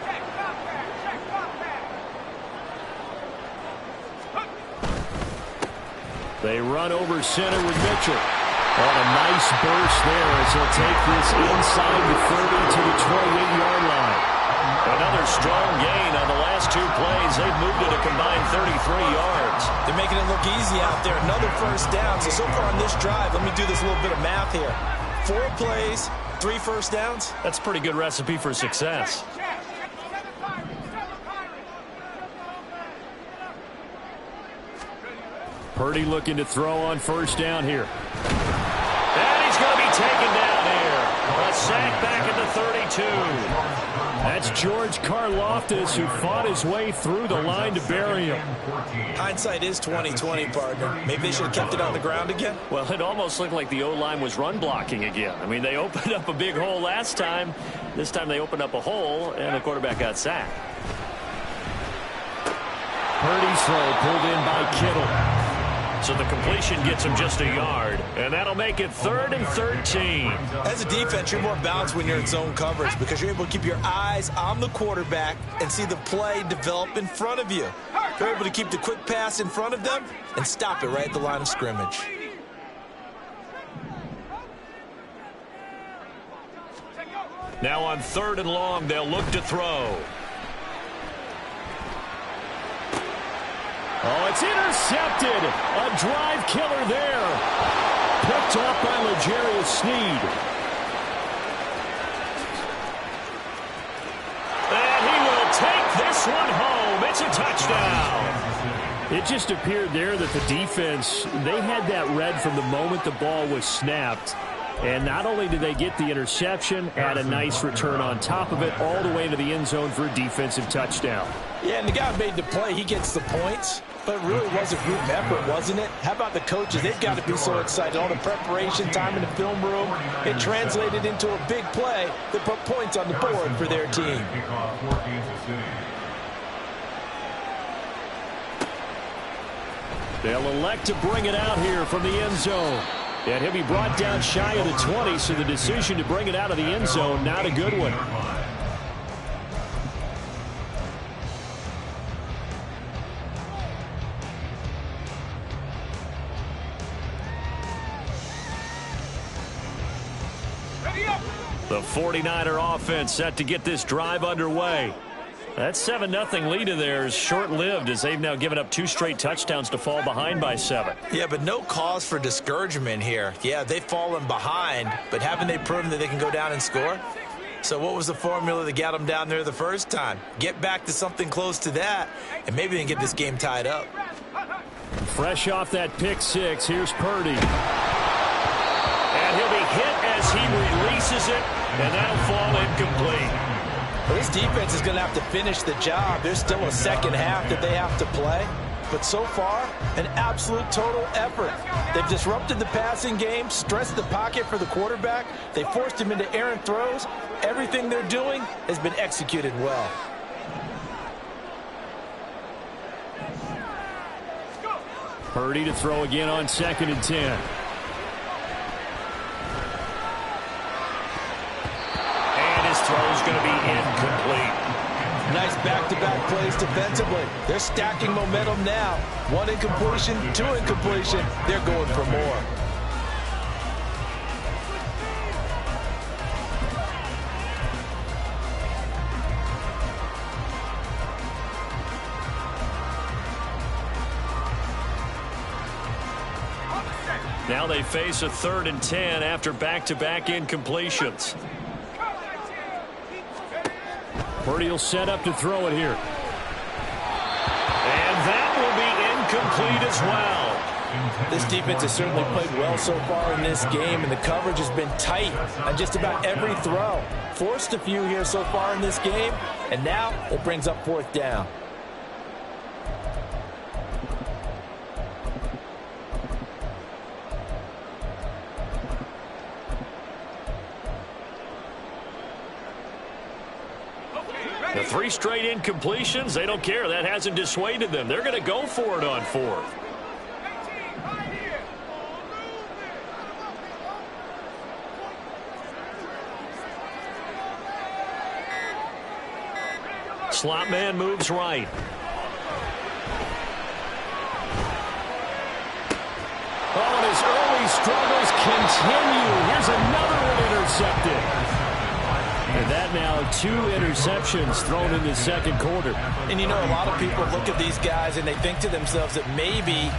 They run over center with Mitchell. On a nice burst there as he'll take this inside the 30 to the 28-yard line. Another strong gain on the last 2 plays. They've moved it a combined 33 yards. They're making it look easy out there. Another 1st down. So far on this drive, let me do this little bit of math here. 4 plays, 3 1st downs. That's a pretty good recipe for success. Purdy looking to throw on 1st down here. And he's going to be taken down here. A sack back at the 32. 2. That's George Karlaftis, who fought his way through the line to bury him. Hindsight is 20/20, partner. Maybe they should have kept it on the ground again. Well, it almost looked like the O-line was run blocking again. I mean, they opened up a big hole last time. This time they opened up a hole, and the quarterback got sacked. Purdy's throw pulled in by Kittle. So the completion gets him just a yard, and that'll make it 3rd and 13. As a defense, you're more balanced when you're in zone coverage because you're able to keep your eyes on the quarterback and see the play develop in front of you. You're able to keep the quick pass in front of them and stop it right at the line of scrimmage. Now on 3rd and long, they'll look to throw. Oh, it's intercepted. A drive killer there. Picked up by L'Jarius Sneed. And he will take this one home. It's a touchdown. It just appeared there that the defense, they had that read from the moment the ball was snapped. And not only did they get the interception, had a nice return on top of it, all the way to the end zone for a defensive touchdown. Yeah, and the guy made the play. He gets the points. But it really was a group effort, wasn't it? How about the coaches? They've got to be so excited. All the preparation time in the film room, it translated into a big play that put points on the board for their team. They'll elect to bring it out here from the end zone. And he'll be brought down shy of the 20, so the decision to bring it out of the end zone, not a good one. The 49er offense set to get this drive underway. That 7-0 lead of theirs short-lived as they've now given up 2 straight touchdowns to fall behind by 7. Yeah, but no cause for discouragement here. Yeah, they've fallen behind, but haven't they proven that they can go down and score? So what was the formula that got them down there the first time? Get back to something close to that, and maybe they can get this game tied up. Fresh off that pick 6, here's Purdy. And he'll be hit as he releases it, and that'll fall incomplete. Well, this defense is going to have to finish the job. There's still a second half that they have to play. But so far, an absolute total effort. They've disrupted the passing game, stressed the pocket for the quarterback. They forced him into errant throws. Everything they're doing has been executed well. Purdy to throw again on 2nd and 10. Throw's going to be incomplete. Nice back-to-back plays defensively. They're stacking momentum now. 1 incompletion, 2 incompletion. They're going for more. Now they face a 3rd and 10 after back-to-back incompletions. Purdy will set up to throw it here. And that will be incomplete as well. This defense has certainly played well so far in this game, and the coverage has been tight on just about every throw. Forced a few here so far in this game, and now it brings up 4th down. The 3 straight incompletions, they don't care. That hasn't dissuaded them. They're going to go for it on 4th. Slot man moves right. Oh, and his early struggles continue. Here's another one intercepted. And that now 2 interceptions thrown in the 2nd quarter. And you know, a lot of people look at these guys and they think to themselves that maybe,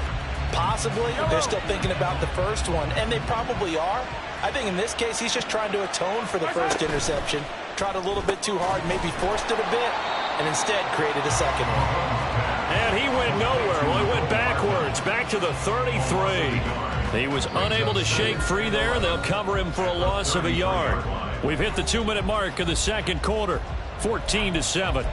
possibly, they're still thinking about the first one, and they probably are. I think in this case, he's just trying to atone for the first interception. Tried a little bit too hard, maybe forced it a bit, and instead created a second one. And he went nowhere. Well, he went backwards, back to the 33. He was unable to shake free there. They'll cover him for a loss of a yard. We've hit the 2-minute mark of the second quarter. 14-7.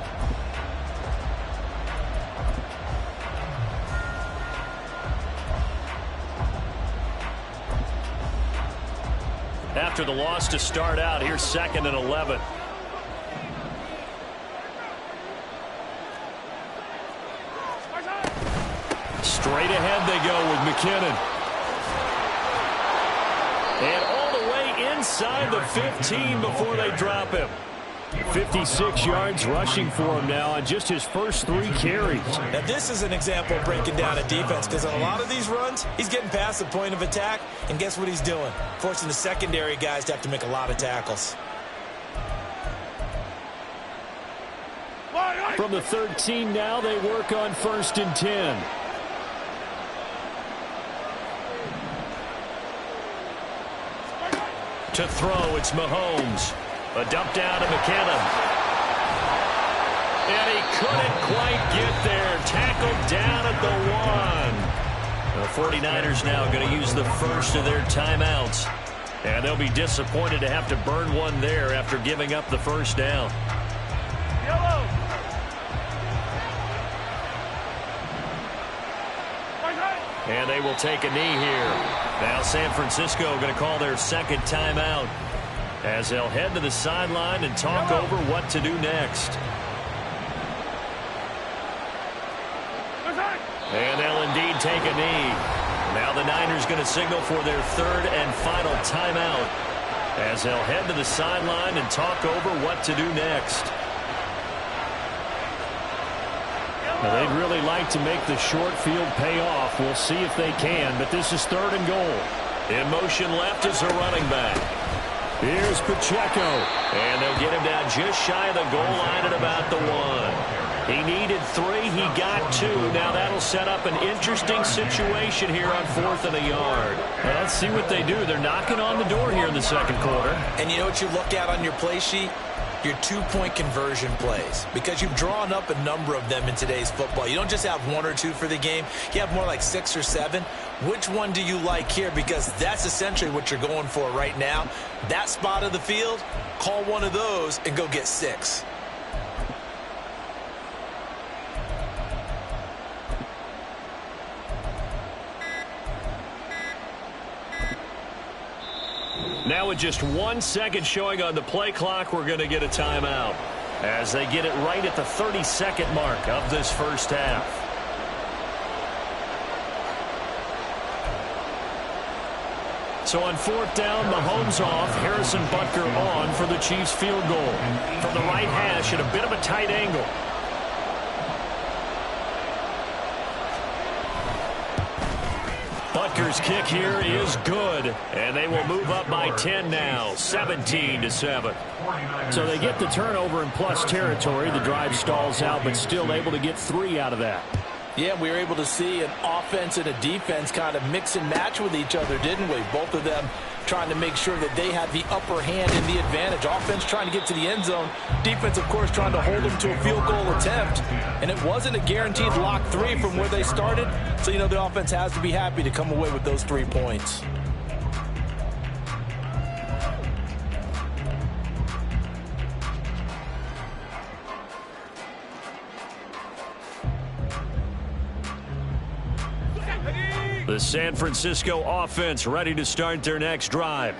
After the loss to start out, here's 2nd and 11. Straight ahead they go with McKinnon. And all the way inside the 15 before they drop him. 56 yards rushing for him now on just his first 3 carries. Now this is an example of breaking down a defense, because on a lot of these runs, he's getting past the point of attack, and guess what he's doing? Forcing the secondary guys to have to make a lot of tackles. From the 13 now, they work on 1st and 10. To throw, it's Mahomes. A dump down to McKinnon. And he couldn't quite get there. Tackled down at the 1. The 49ers now going to use the first of their timeouts. And they'll be disappointed to have to burn one there after giving up the first down. Yellow. And they will take a knee here. Now San Francisco going to call their 2nd timeout as they'll head to the sideline and talk over what to do next. And they'll indeed take a knee. Now the Niners going to signal for their 3rd and final timeout as they'll head to the sideline and talk over what to do next. Now they'd really like to make the short field pay off. We'll see if they can, but this is 3rd and goal. In motion left is a running back. Here's Pacheco. And they'll get him down just shy of the goal line at about the 1. He needed 3. He got 2. Now that'll set up an interesting situation here on 4th and a yard. Well, let's see what they do. They're knocking on the door here in the second quarter. And you know what you look at on your play sheet? Your 2-point conversion plays, because you've drawn up a number of them in today's football. You don't just have 1 or 2 for the game. You have more like 6 or 7. Which one do you like here? Because that's essentially what you're going for right now. That spot of the field, call one of those and go get 6. Now with just 1 second showing on the play clock, we're going to get a timeout as they get it right at the 32nd mark of this first half. So on 4th down, Mahomes off, Harrison Butker on for the Chiefs field goal. From the right hash at a bit of a tight angle. Butker's kick here is good, and they will move up by 10 now, 17-7. So they get the turnover in plus territory. The drive stalls out, but still able to get 3 out of that. Yeah, we were able to see an offense and a defense kind of mix and match with each other, didn't we? Both of them trying to make sure that they had the upper hand and the advantage. Offense trying to get to the end zone. Defense, of course, trying to hold them to a field goal attempt. And it wasn't a guaranteed lock 3 from where they started. So, you know, the offense has to be happy to come away with those 3 points. The San Francisco offense ready to start their next drive.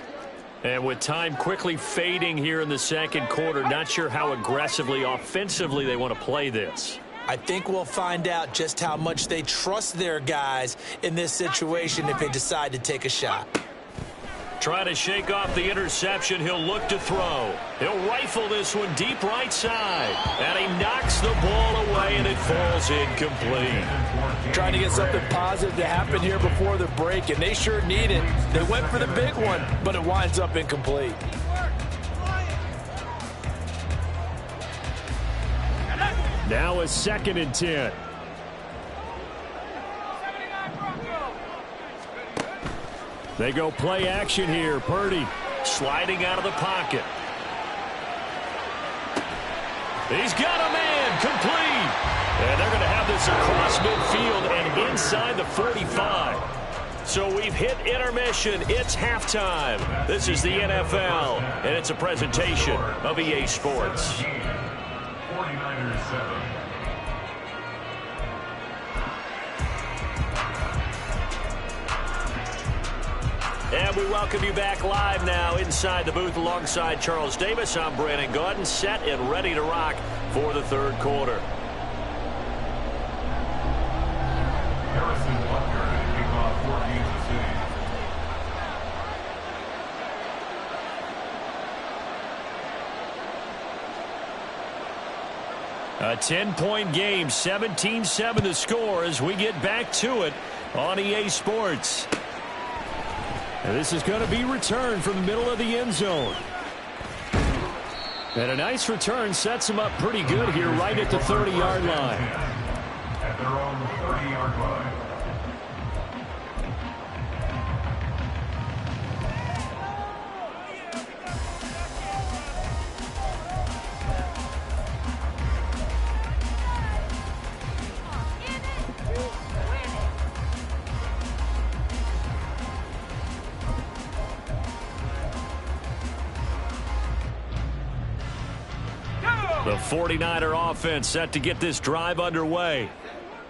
And with time quickly fading here in the second quarter, not sure how aggressively, offensively they want to play this. I think we'll find out just how much they trust their guys in this situation if they decide to take a shot. Trying to shake off the interception. He'll look to throw. He'll rifle this one deep right side. And he knocks the ball away, and it falls incomplete. Trying to get something positive to happen here before the break, and they sure need it. They went for the big one, but it winds up incomplete. Now a 2nd and 10. They go play action here. Purdy sliding out of the pocket. He's got a man complete. And they're going to have this across midfield and inside the 45. So we've hit intermission. It's halftime. This is the NFL, and it's a presentation of EA Sports. 49ers 7. And we welcome you back live now inside the booth alongside Charles Davis. I'm Brandon Gaudin, set and ready to rock for the third quarter. Harrison Butker to kick off for Kansas City. A 10-point game, 17-7 the score as we get back to it on EA Sports. And this is going to be returned from the middle of the end zone. And a nice return sets him up pretty good here right at the 30-yard line. At their own 30-yard line. The 49er offense set to get this drive underway.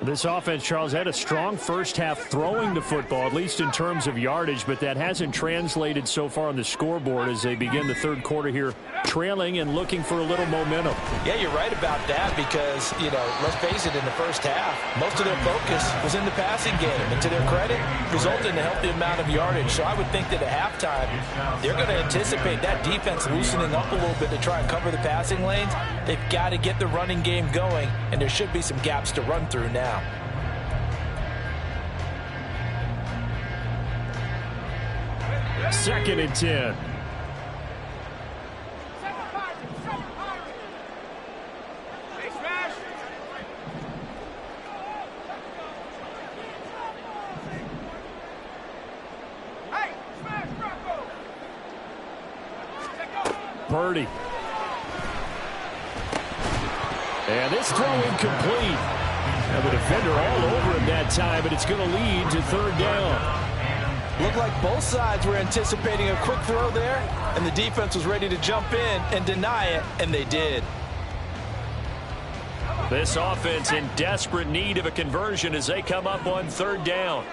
This offense, Charles, had a strong first half throwing the football, at least in terms of yardage, but that hasn't translated so far on the scoreboard as they begin the third quarter here, trailing and looking for a little momentum. Yeah, you're right about that because, let's face it, in the first half, most of their focus was in the passing game. And to their credit, resulted in a healthy amount of yardage. So I would think that at halftime, they're going to anticipate that defense loosening up a little bit to try and cover the passing lanes. They've got to get the running game going, and there should be some gaps to run through now. Second and 10. Purdy. And this throw incomplete. And the defender all over him that time, and it's going to lead to third down. Looked like both sides were anticipating a quick throw there, and the defense was ready to jump in and deny it, and they did. This offense in desperate need of a conversion as they come up on third down.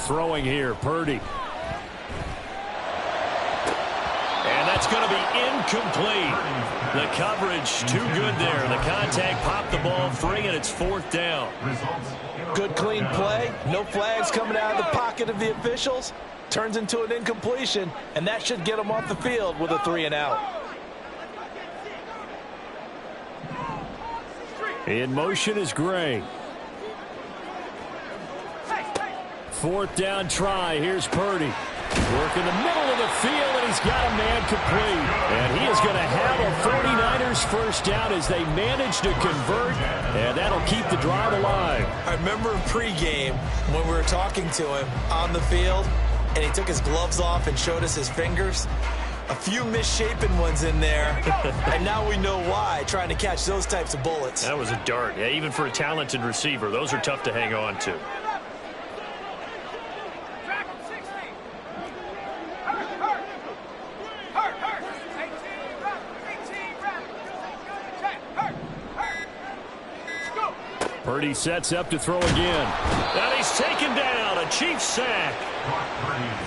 Throwing here, Purdy. And that's going to be incomplete. The coverage too good there. The contact popped the ball free, and it's fourth down. Good clean play. No flags coming out of the pocket of the officials. Turns into an incompletion, and that should get them off the field with a 3-and-out. In motion is Gray. Fourth down try. Here's Purdy. Work in the middle of the field, and he's got a man complete. And he is going to have a 49ers first down as they manage to convert, and that'll keep the drive alive. I remember in pregame when we were talking to him on the field, and he took his gloves off and showed us his fingers. A few misshapen ones in there, and now we know why, trying to catch those types of bullets. That was a dart. Yeah, even for a talented receiver, those are tough to hang on to. Purdy sets up to throw again. And he's taken down. A Chiefs sack.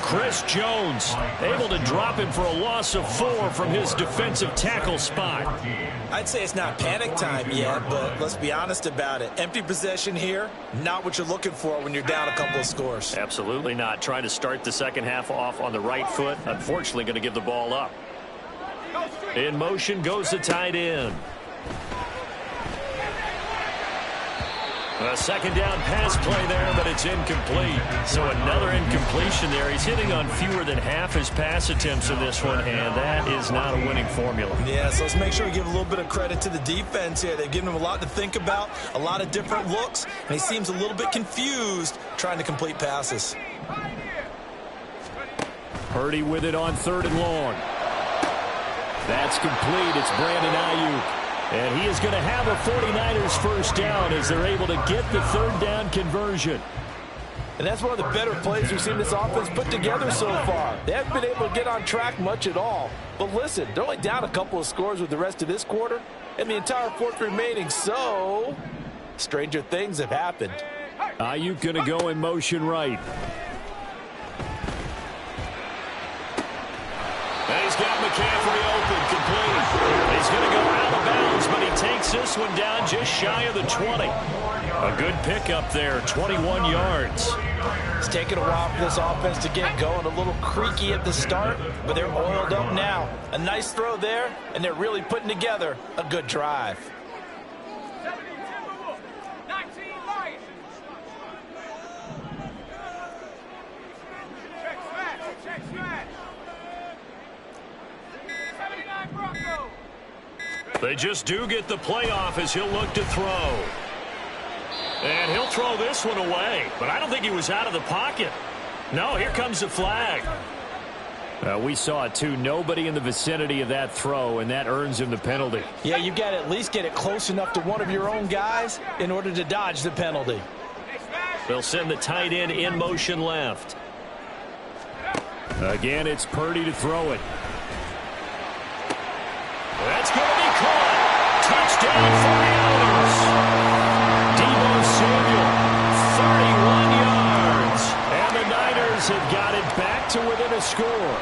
Chris Jones able to drop him for a loss of 4 from his defensive tackle spot. I'd say it's not panic time yet, but let's be honest about it. Empty possession here, not what you're looking for when you're down a couple of scores. Absolutely not. Trying to start the second half off on the right foot. Unfortunately, going to give the ball up. In motion goes the tight end. A second down pass play there, but it's incomplete. So another incompletion there. He's hitting on fewer than half his pass attempts in this one, and that is not a winning formula. Yeah, so let's make sure we give a little bit of credit to the defense here. They've given him a lot to think about, a lot of different looks, and he seems a little bit confused trying to complete passes. Purdy with it on 3rd and long. That's complete. It's Brandon Ayuk. And he is going to have a 49ers first down as they're able to get the 3rd down conversion. And that's one of the better plays we've seen this offense put together so far. They haven't been able to get on track much at all. But listen, they're only down a couple of scores with the rest of this quarter and the entire 4th remaining. So, stranger things have happened. Ayuk going to go in motion right. And he's got McCaffrey open, complete. He's going to go out of bounds, but he takes this one down just shy of the 20. A good pickup there, 21 yards. It's taken a while for this offense to get going. A little creaky at the start, but they're oiled up now. A nice throw there, and they're really putting together a good drive. They just do get the playoff as he'll look to throw. And he'll throw this one away, but I don't think he was out of the pocket. No, here comes the flag. We saw it too. Nobody in the vicinity of that throw, and that earns him the penalty. Yeah, you got to at least get it close enough to one of your own guys in order to dodge the penalty. They'll send the tight end in motion left. Again, it's Purdy to throw it. That's going to be caught. Touchdown 49ers. Deebo Samuel, 31 yards. And the Niners have got it back to within a score.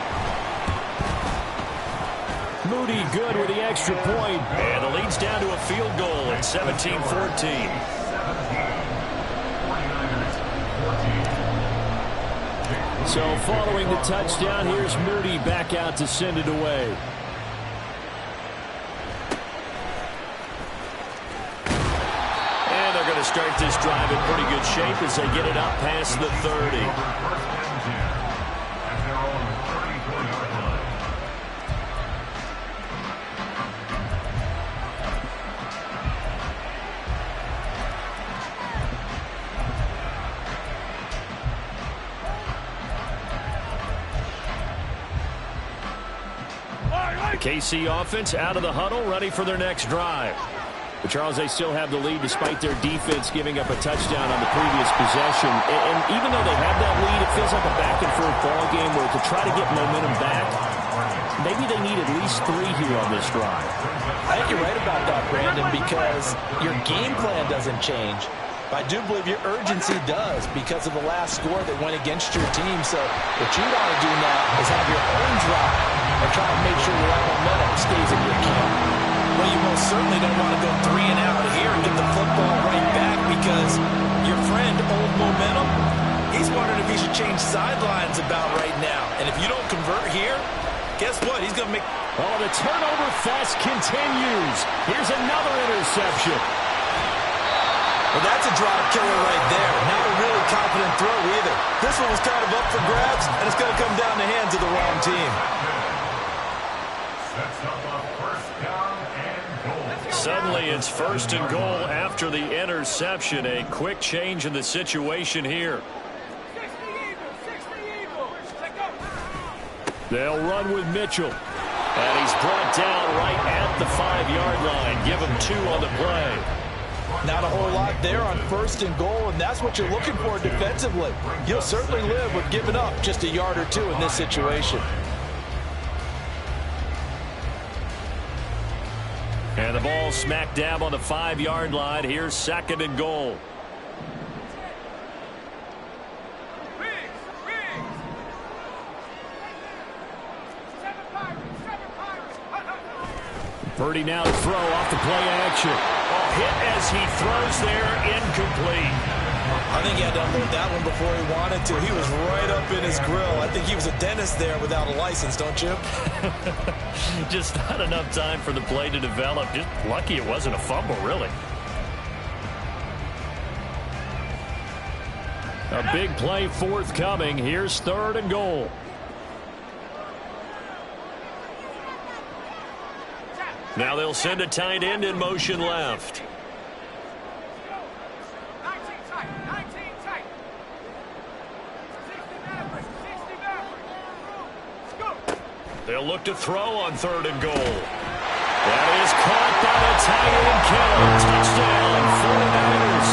Moody good with the extra point. And the lead's down to a field goal at 17-14. So following the touchdown, here's Moody back out to send it away. Start this drive in pretty good shape as they get it up past the 30. The KC offense out of the huddle, ready for their next drive. But Charles, they still have the lead despite their defense giving up a touchdown on the previous possession. And even though they have that lead, it feels like a back-and-forth ball game where to try to get momentum back, maybe they need at least 3 here on this drive. I think you're right about that, Brandon, because your game plan doesn't change. But I do believe your urgency does because of the last score that went against your team. So what you want to do now is have your own drive and try to make sure your momentum stays in your camp. Well, you most certainly don't want to go 3 and out here and get the football right back because your friend, Old Momentum, he's wondering if he should change sidelines about right now. And if you don't convert here, guess what? He's going to make... Oh, the turnover fest continues. Here's another interception. Well, that's a drive killer right there. Not a really confident throw either. This one was kind of up for grabs, and it's going to come down the hands of the wrong team. Suddenly it's 1st and goal after the interception. A quick change in the situation here. They'll run with Mitchell. And he's brought down right at the 5-yard line. Give him 2 on the play. Not a whole lot there on 1st and goal, and that's what you're looking for defensively. You'll certainly live with giving up just a yard or 2 in this situation. And the ball smack dab on the 5-yard line. Here's 2nd and goal. Purdy now to throw off the play action. Hit as he throws there, incomplete. I think he had to unload that one before he wanted to. He was right up in his grill. I think he was a dentist there without a license, don't you? Just not enough time for the play to develop. Just lucky it wasn't a fumble, really. A big play forthcoming. Here's 3rd and goal. Now they'll send a tight end in motion left. They'll look to throw on 3rd and goal. That is caught by the tight end Kittle. Touchdown, 49ers.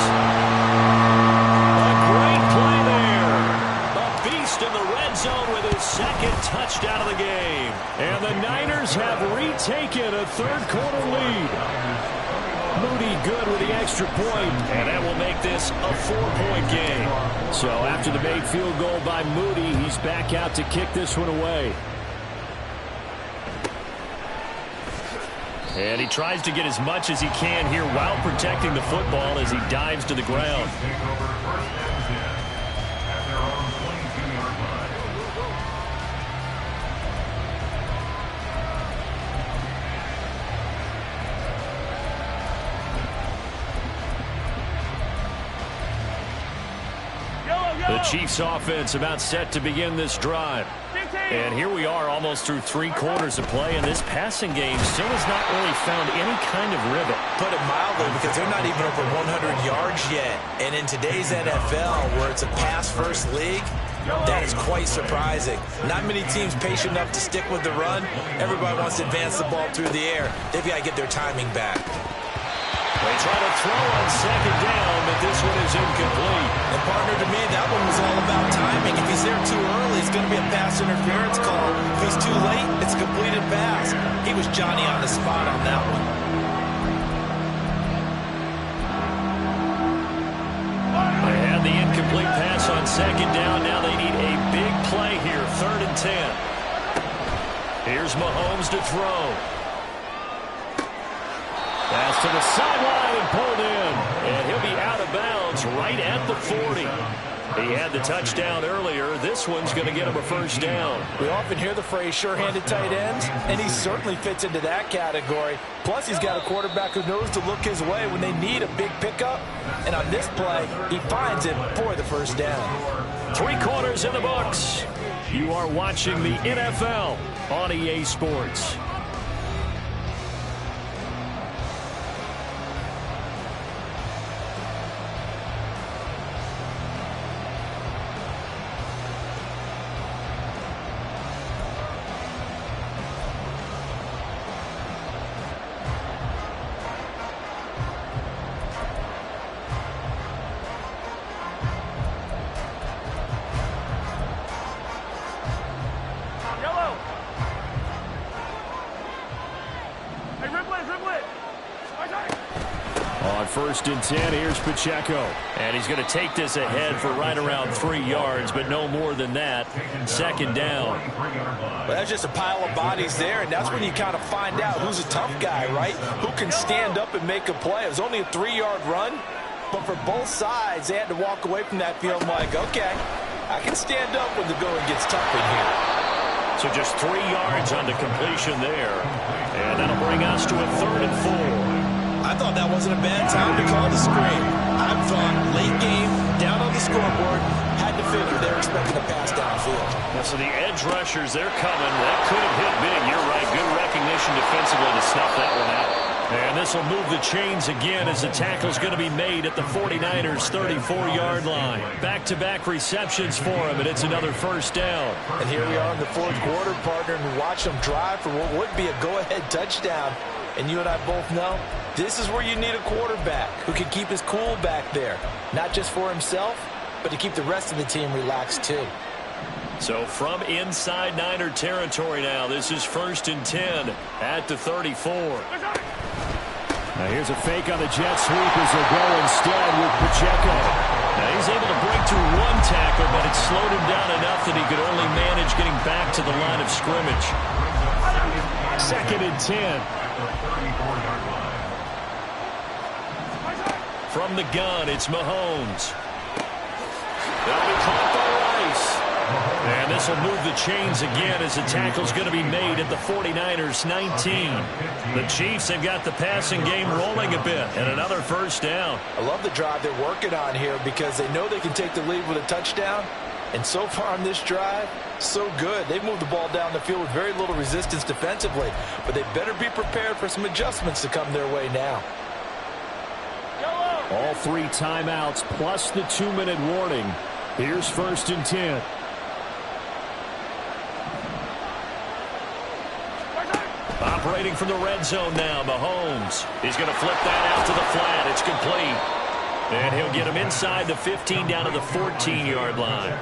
A great play there. A beast in the red zone with his 2nd touchdown of the game. And the Niners have retaken a 3rd quarter lead. Moody good with the extra point, and that will make this a 4-point game. So after the made field goal by Moody, he's back out to kick this one away. And he tries to get as much as he can here while protecting the football as he dives to the ground. The Chiefs offense about set to begin this drive. And here we are almost through 3 quarters of play, and this passing game still has not really found any kind of rhythm. Put it mildly, because they're not even over 100 yards yet. And in today's NFL, where it's a pass-first league, that is quite surprising. Not many teams patient enough to stick with the run. Everybody wants to advance the ball through the air. They've got to get their timing back. They try to throw on 2nd down, but this one is incomplete. And partner, to me, that one was all about timing. If he's there too early, it's going to be a pass interference call. If he's too late, it's a completed pass. He was Johnny on the spot on that one. They had the incomplete pass on 2nd down. Now they need a big play here, 3rd and 10. Here's Mahomes to throw. Pass to the sideline and pulled in. And he'll be out of bounds right at the 40. He had the touchdown earlier. This one's going to get him a 1st down. We often hear the phrase sure-handed tight ends, and he certainly fits into that category. Plus, he's got a quarterback who knows to look his way when they need a big pickup. And on this play, he finds it for the 1st down. 3 quarters in the books. You are watching the NFL on EA Sports. On 1st and 10, here's Pacheco. And he's going to take this ahead for right around 3 yards, but no more than that. 2nd down. Well, that's just a pile of bodies there, and that's when you kind of find out who's a tough guy, right? Who can stand up and make a play. It was only a 3-yard run, but for both sides, they had to walk away from that field like, okay, I can stand up when the going gets tough in here. So just 3 yards on the completion there. And that'll bring us to a 3rd and 4. I thought that wasn't a bad time to call the screen. I thought late game, down on the scoreboard, had to figure they were expecting a pass downfield. Yeah, so the edge rushers, they're coming. That could have hit big. You're right. Good recognition defensively to snuff that one out. And this will move the chains again as the tackle's going to be made at the 49ers' 34-yard line. Back-to-back receptions for him, and it's another 1st down. And here we are in the 4th quarter, partner, and watch them drive for what would be a go-ahead touchdown. And you and I both know this is where you need a quarterback who can keep his cool back there. Not just for himself, but to keep the rest of the team relaxed too. So from inside Niner territory now, this is 1st and 10 at the 34. Now here's a fake on the jet sweep as they'll go instead with Pacheco. Now he's able to break through 1 tackle, but it slowed him down enough that he could only manage getting back to the line of scrimmage. 2nd and 10. From the gun, it's Mahomes. That'll be caught by Rice. And this will move the chains again as the tackle's going to be made at the 49ers' 19. The Chiefs have got the passing game rolling a bit, and another 1st down. I love the drive they're working on here because they know they can take the lead with a touchdown. And so far on this drive, so good. They've moved the ball down the field with very little resistance defensively, but they better be prepared for some adjustments to come their way now. All 3 timeouts plus the 2-minute warning. Here's 1st and 10. operating from the red zone now. Mahomes. He's going to flip that out to the flat. It's complete. And he'll get him inside the 15 down to the 14-yard line.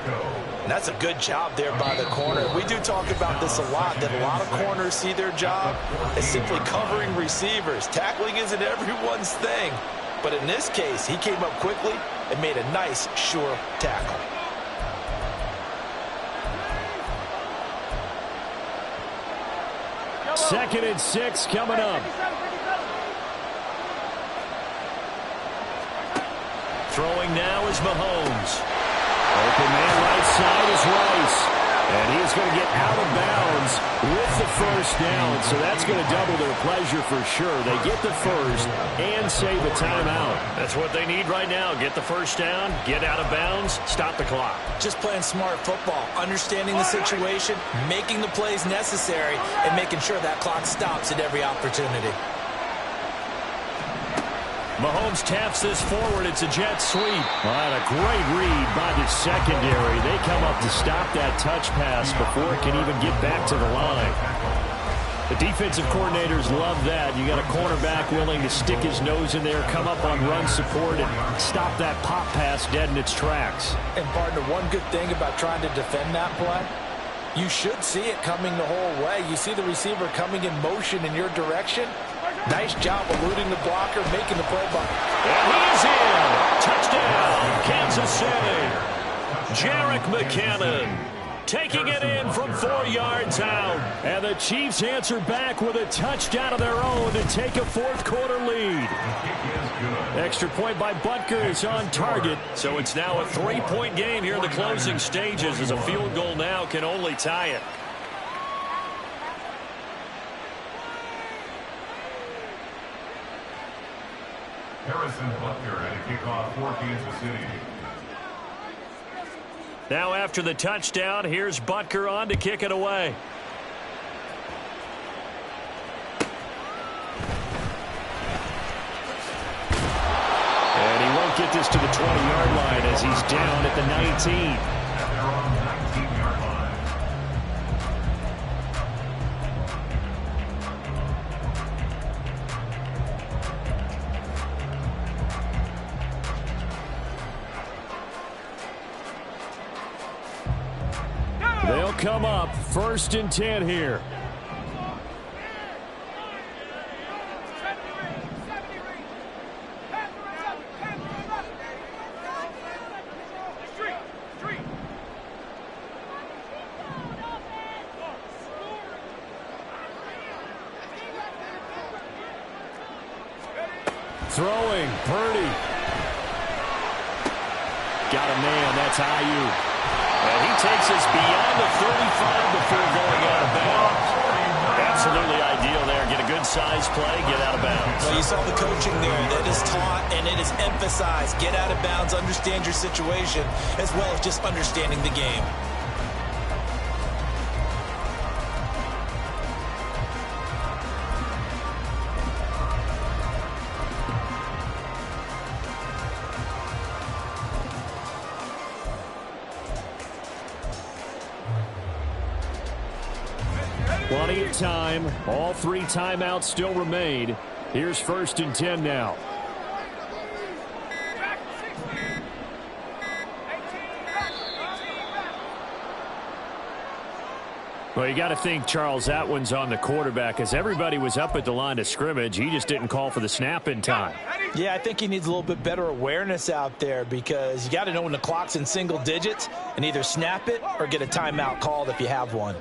And that's a good job there by the corner. We do talk about this a lot, that a lot of corners see their job as simply covering receivers. Tackling isn't everyone's thing. But in this case, he came up quickly and made a nice, sure tackle. Second and 6 coming up. Throwing now is Mahomes. Open man right side is Rice. And he's going to get out of bounds with the first down. So that's going to double their pleasure for sure. They get the first and save a timeout. That's what they need right now. Get the first down, get out of bounds, stop the clock. Just playing smart football, understanding the situation, making the plays necessary, and making sure that clock stops at every opportunity. Mahomes taps this forward. It's a jet sweep. Well, and a great read by the secondary. They come up to stop that touch pass before it can even get back to the line. The defensive coordinators love that. You got a cornerback willing to stick his nose in there, come up on run support, and stop that pop pass dead in its tracks. And, partner, one good thing about trying to defend that play, you should see it coming the whole way. You see the receiver coming in motion in your direction. Nice job eluding the blocker, making the play by. And he's in. Touchdown, Kansas City. Jerick McKinnon taking it in from 4 yards out. And the Chiefs answer back with a touchdown of their own to take a fourth-quarter lead. Extra point by Butker is on target. So it's now a 3-point game here in the closing stages, as a field goal now can only tie it. Harrison Butker at a kickoff for Kansas City. Now after the touchdown, here's Butker on to kick it away. And he won't get this to the 20-yard line as he's down at the 19. They're on the 19-yard line. They'll come up 1st and 10 here. Throwing, Purdy. Got a man, that's Ayuk. And he takes us beyond the 35 before going out of bounds. Absolutely ideal there. Get a good size play, get out of bounds. Well, you saw the coaching there. That is taught and it is emphasized. Get out of bounds, understand your situation, as well as just understanding the game. Plenty of time. All 3 timeouts still remain. Here's 1st and 10 now. Well, you got to think, Charles, that one's on the quarterback, as everybody was up at the line of scrimmage. He just didn't call for the snap in time. Yeah, I think he needs a little bit better awareness out there, because you got to know when the clock's in single digits and either snap it or get a timeout called if you have one.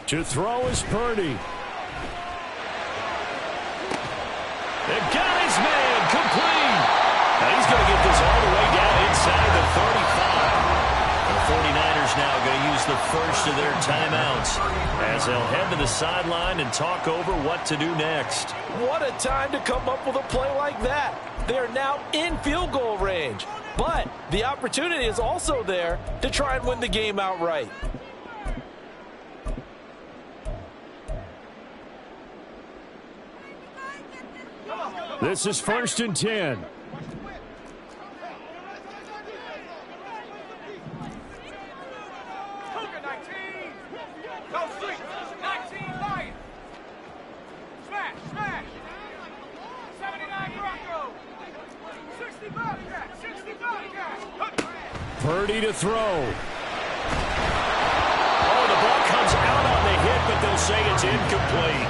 To throw is Purdy. They've got his man complete. Now he's going to get this all the way down inside the 35. The 49ers now going to use the first of their timeouts as they'll head to the sideline and talk over what to do next. What a time to come up with a play like that. They are now in field goal range, but the opportunity is also there to try and win the game outright. This is 1st and 10. Go street. 19 Lions. Smash, smash. 79 Bronco. 60 Bobcat. 60 Bobcat. Purdy to throw. Oh, the ball comes out on the hit, but they'll say it's incomplete.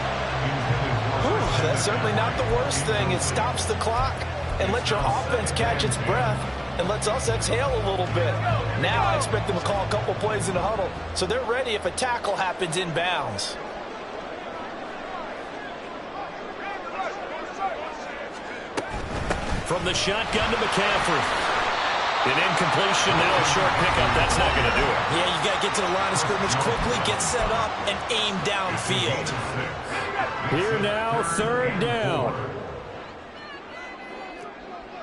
That's certainly not the worst thing. It stops the clock and lets your offense catch its breath and lets us exhale a little bit. Now I expect them to call a couple plays in the huddle, so they're ready if a tackle happens inbounds. From the shotgun to McCaffrey. An incompletion, now a short pickup. That's not going to do it. Yeah, you got to get to the line of scrimmage quickly, get set up, and aim downfield. Here now, third down.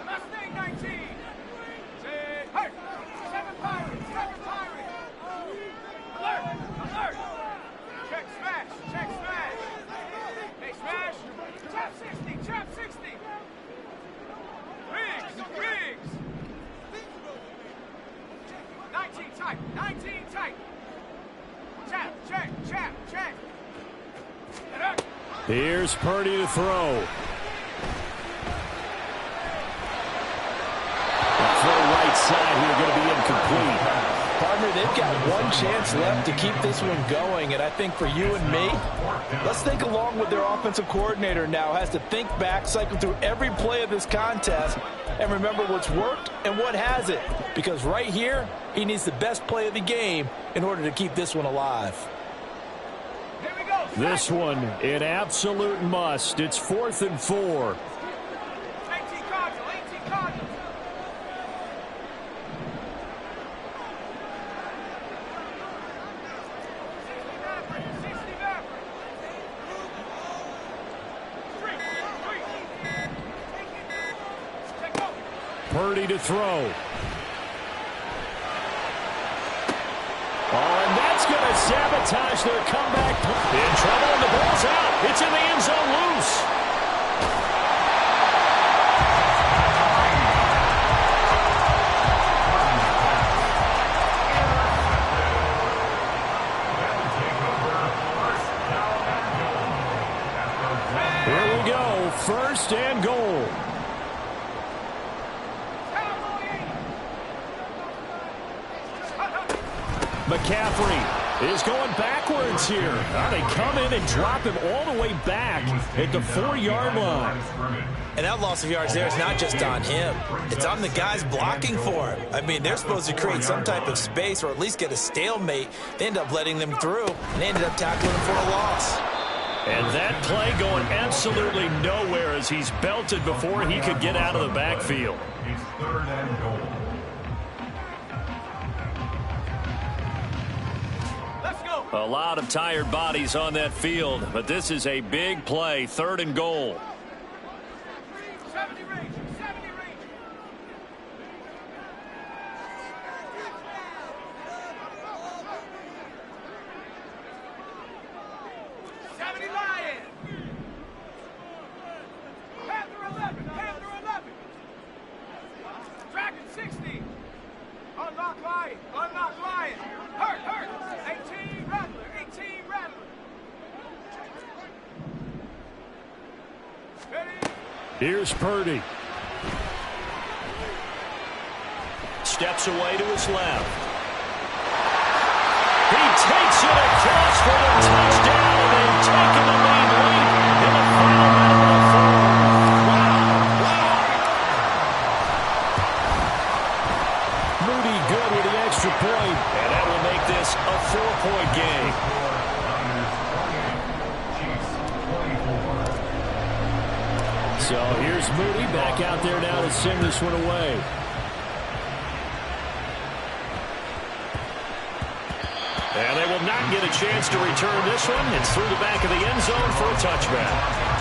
Mustang 19. Say, hey, 7 Pirates, 7 Pirates. Alert, alert. Check smash, check smash. Hey, smash. Chop 60, chop 60. Riggs, Riggs. 19 tight, 19 tight. Chap, check, chap, check. Here's Purdy to throw. The throw right side here going to be incomplete. Partner, they've got one chance left to keep this one going, and I think for you and me, let's think along with their offensive coordinator now. Has to think back, cycle through every play of this contest, and remember what's worked and what hasn't. Because right here, he needs the best play of the game in order to keep this one alive. This one, an absolute must. It's 4th and 4. 18 Cardinals, 18 Cardinals. Purdy to throw. Oh, and that's going to sabotage their comeback. In trouble, and the ball's out. It's in the end zone loose. Here we go, 1st and goal. McCaffrey is going backwards here. They come in and drop him all the way back at the 4-yard line. And that loss of yards there is not just on him. It's on the guys blocking for him. I mean, they're supposed to create some type of space or at least get a stalemate. They end up letting them through, and they ended up tackling him for a loss. And that play going absolutely nowhere as he's belted before he could get out of the backfield. It's 3rd and goal. A lot of tired bodies on that field, but this is a big play, 3rd and goal. 70 range, 70 range. 70 Lion. Panther 11, Panther 11. Dragon 60. Unlock Lion, unlock Lion. Hurt, hurt. 18 Rattler, 18 Rattler. Ready? Here's Purdy. Steps away to his left. He takes it across for the touchdown and then taking the lead late in the final minute of the 4th. Wow. Moody good with the extra point. And that will make this a 4-point game. So here's Moody back out there now to send this one away. And they will not get a chance to return this one. It's through the back of the end zone for a touchback.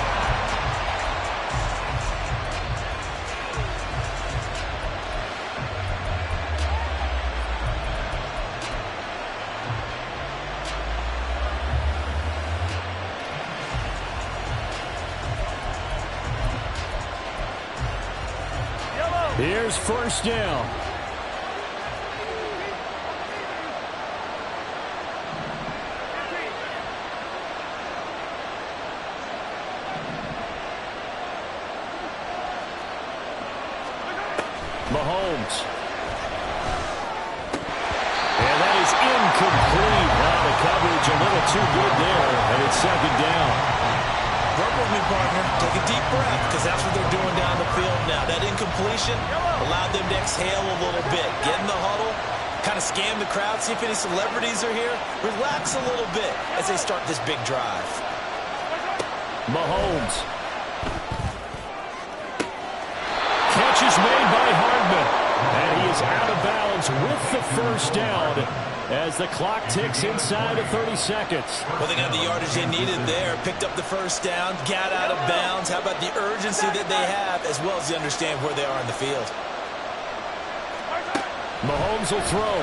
Here's 1st down. Mahomes. And that is incomplete. Now the coverage a little too good there, and it's second down. Work with me, partner. Take a deep breath, because that's what they're doing down the field now. That incompletion allowed them to exhale a little bit. Get in the huddle, kind of scan the crowd, see if any celebrities are here. Relax a little bit as they start this big drive. Mahomes. Catch is made by Hardman. And he is out of bounds with the first down as the clock ticks inside of 30 seconds. Well, they got the yardage they needed there. Picked up the first down, got out of bounds. How about the urgency that they have, as well as they understand where they are in the field. Mahomes will throw.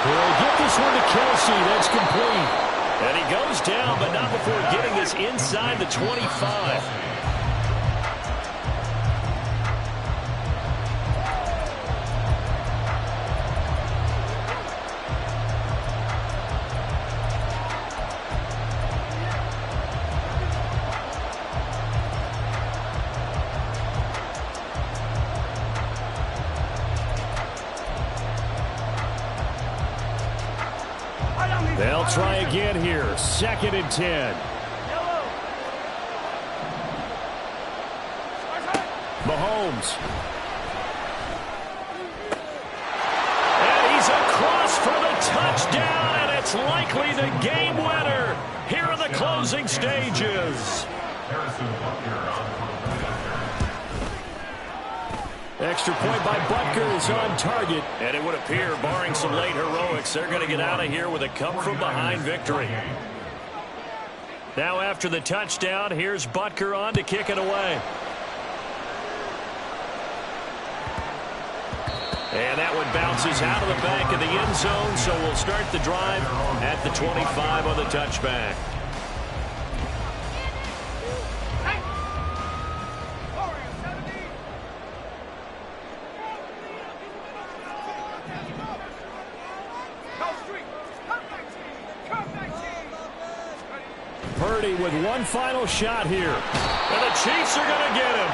He'll get this one to Kelsey. That's complete. And he goes down, but not before getting this inside the 25. They'll try again here. 2nd and 10. Mahomes. And he's across for the touchdown, and it's likely the game winner here in the closing stages. Extra point by Butker is on target. And it would appear, barring some late heroics, they're going to get out of here with a come-from-behind victory. Now after the touchdown, here's Butker on to kick it away. And that one bounces out of the back of the end zone, so we'll start the drive at the 25 on the touchback. Purdy with one final shot here. And the Chiefs are going to get him.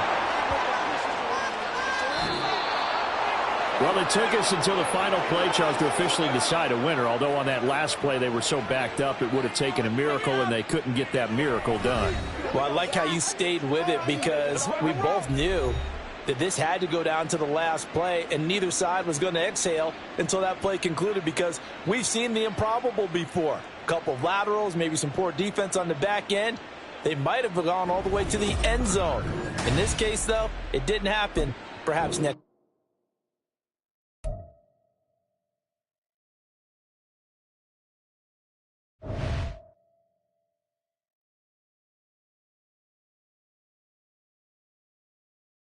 Well, it took us until the final play, Charles, to officially decide a winner. Although on that last play they were so backed up, it would have taken a miracle, and they couldn't get that miracle done. Well, I like how you stayed with it, because we both knew that this had to go down to the last play, and neither side was going to exhale until that play concluded, because we've seen the improbable before. A couple of laterals, maybe some poor defense on the back end. They might have gone all the way to the end zone. In this case, though, it didn't happen. Perhaps next.